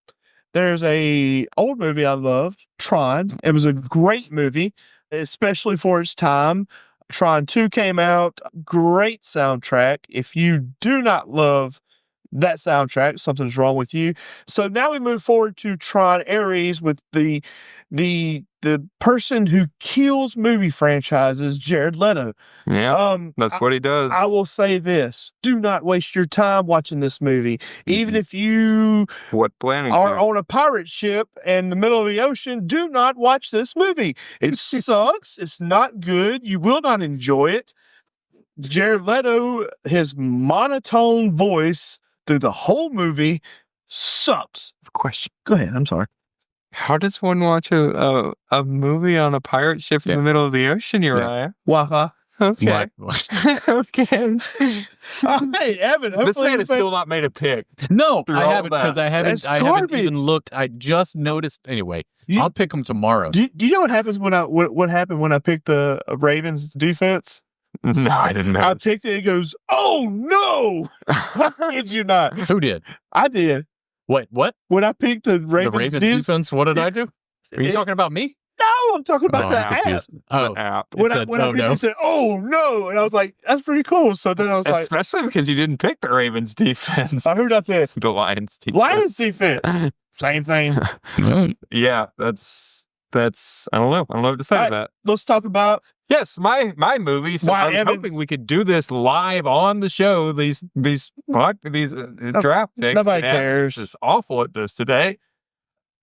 There's a old movie I loved, Tron. It was a great movie, especially for its time. Tron 2 came out. Great soundtrack. If you do not love that soundtrack, something's wrong with you. So now we move forward to Tron Ares with the person who kills movie franchises, Jared Leto. Yeah, that's what he does. I will say this. Do not waste your time watching this movie. Even if you are on a pirate ship in the middle of the ocean, do not watch this movie. It sucks. It's not good. You will not enjoy it. Jared Leto, his monotone voice through the whole movie sucks. Question. Go ahead. I'm sorry. How does one watch a movie on a pirate ship in the middle of the ocean, Uriah? Wi-Fi. Okay. Okay. Hey, Evan. This man has still not made a pick. No, I haven't because I haven't even looked. I just noticed. Anyway, I'll pick them tomorrow. Do you know what happens what happened when I picked the Ravens defense? No, I didn't know. I picked it. It goes, oh no! I kid you not. Who did? I did. What? When I picked the Ravens defense, what did I do? Are you talking about me? No, I'm talking about the app. The app. When I picked it, said, oh no. And I was like, that's pretty cool. So then I was especially because you didn't pick the Ravens defense. Who did I pick? The Lions defense. Lions defense. Same thing. Yeah, that's I don't know. I don't know what to say to that. Let's talk about my movie. So I was hoping we could do this live on the show. These draft picks. Nobody cares. It's awful at this today.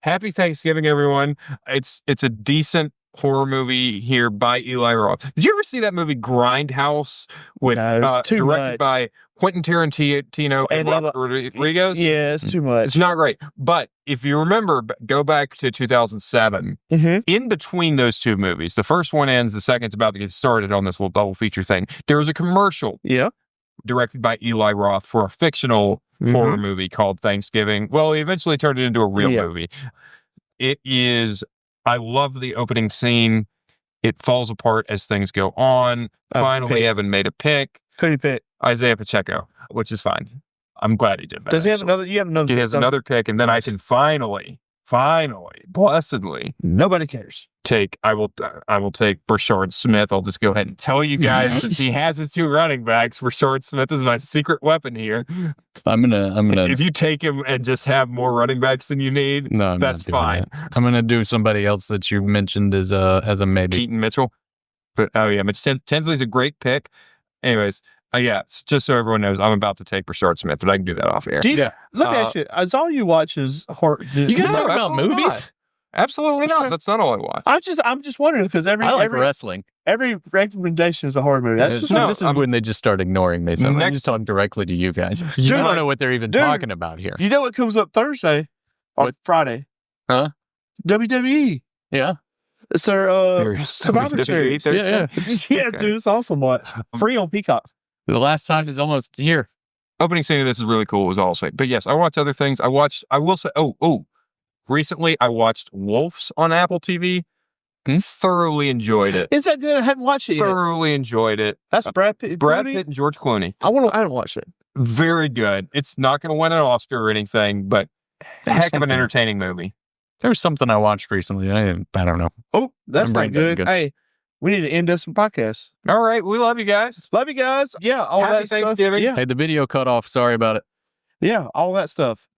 Happy Thanksgiving, everyone. It's a decent horror movie here by Eli Roth. Did you ever see that movie Grindhouse with directed much by Quentin Tarantino and Robert Rodriguez? Yeah, it's too much. It's not great. But if you remember, go back to 2007. In between those two movies, the first one ends, the second's about to get started on this little double feature thing. There was a commercial directed by Eli Roth for a fictional horror movie called Thanksgiving. Well, he eventually turned it into a real movie. It is... I love the opening scene. It falls apart as things go on. Finally, Evan made a pick. Who did you pick? Isaiah Pacheco, which is fine. I'm glad he did that. Does he have another? You have another. He has another pick, and then I can finally, blessedly, nobody cares. I will take Brashard Smith. I'll just go ahead and tell you guys that he has his 2 running backs. Brashard Smith is my secret weapon here. I'm gonna. If you take him and just have more running backs than you need, that's fine. I'm gonna do somebody else that you mentioned as a maybe. Keaton Mitchell. But Mitch Tinsley's a great pick. Anyways. Just so everyone knows, I'm about to take Brashard Smith, but I can do that off air. Let me ask you, is all you watch is horror? You guys talk about movies? Not. Absolutely not. That's not all I watch. I'm just wondering because I like wrestling. Every recommendation is a horror movie. This is when they just start ignoring me. So I'm just talking directly to you guys. You don't know what they're even talking about here. You know what comes up Thursday or Friday? Huh? WWE. Yeah. It's their Survivor Series. Yeah, dude, it's awesome. Free on Peacock. The last time is almost here. Opening scene of this is really cool, was all I'll say. But yes, I watch other things. I will say, recently I watched Wolves on Apple TV. Thoroughly enjoyed it. Is that good? I hadn't watched it yet. Thoroughly enjoyed it. That's Brad Pitt. Brad Pitt and George Clooney. I haven't watched it. Very good. It's not going to win an Oscar or anything, but heck of an entertaining movie. There was something I watched recently. I don't know. Oh, that's not good. Hey, we need to end this podcast. All right. We love you guys. Love you guys. Yeah. All Happy that Thanksgiving. Stuff. Yeah. Hey, the video cut off. Sorry about it. Yeah. All that stuff.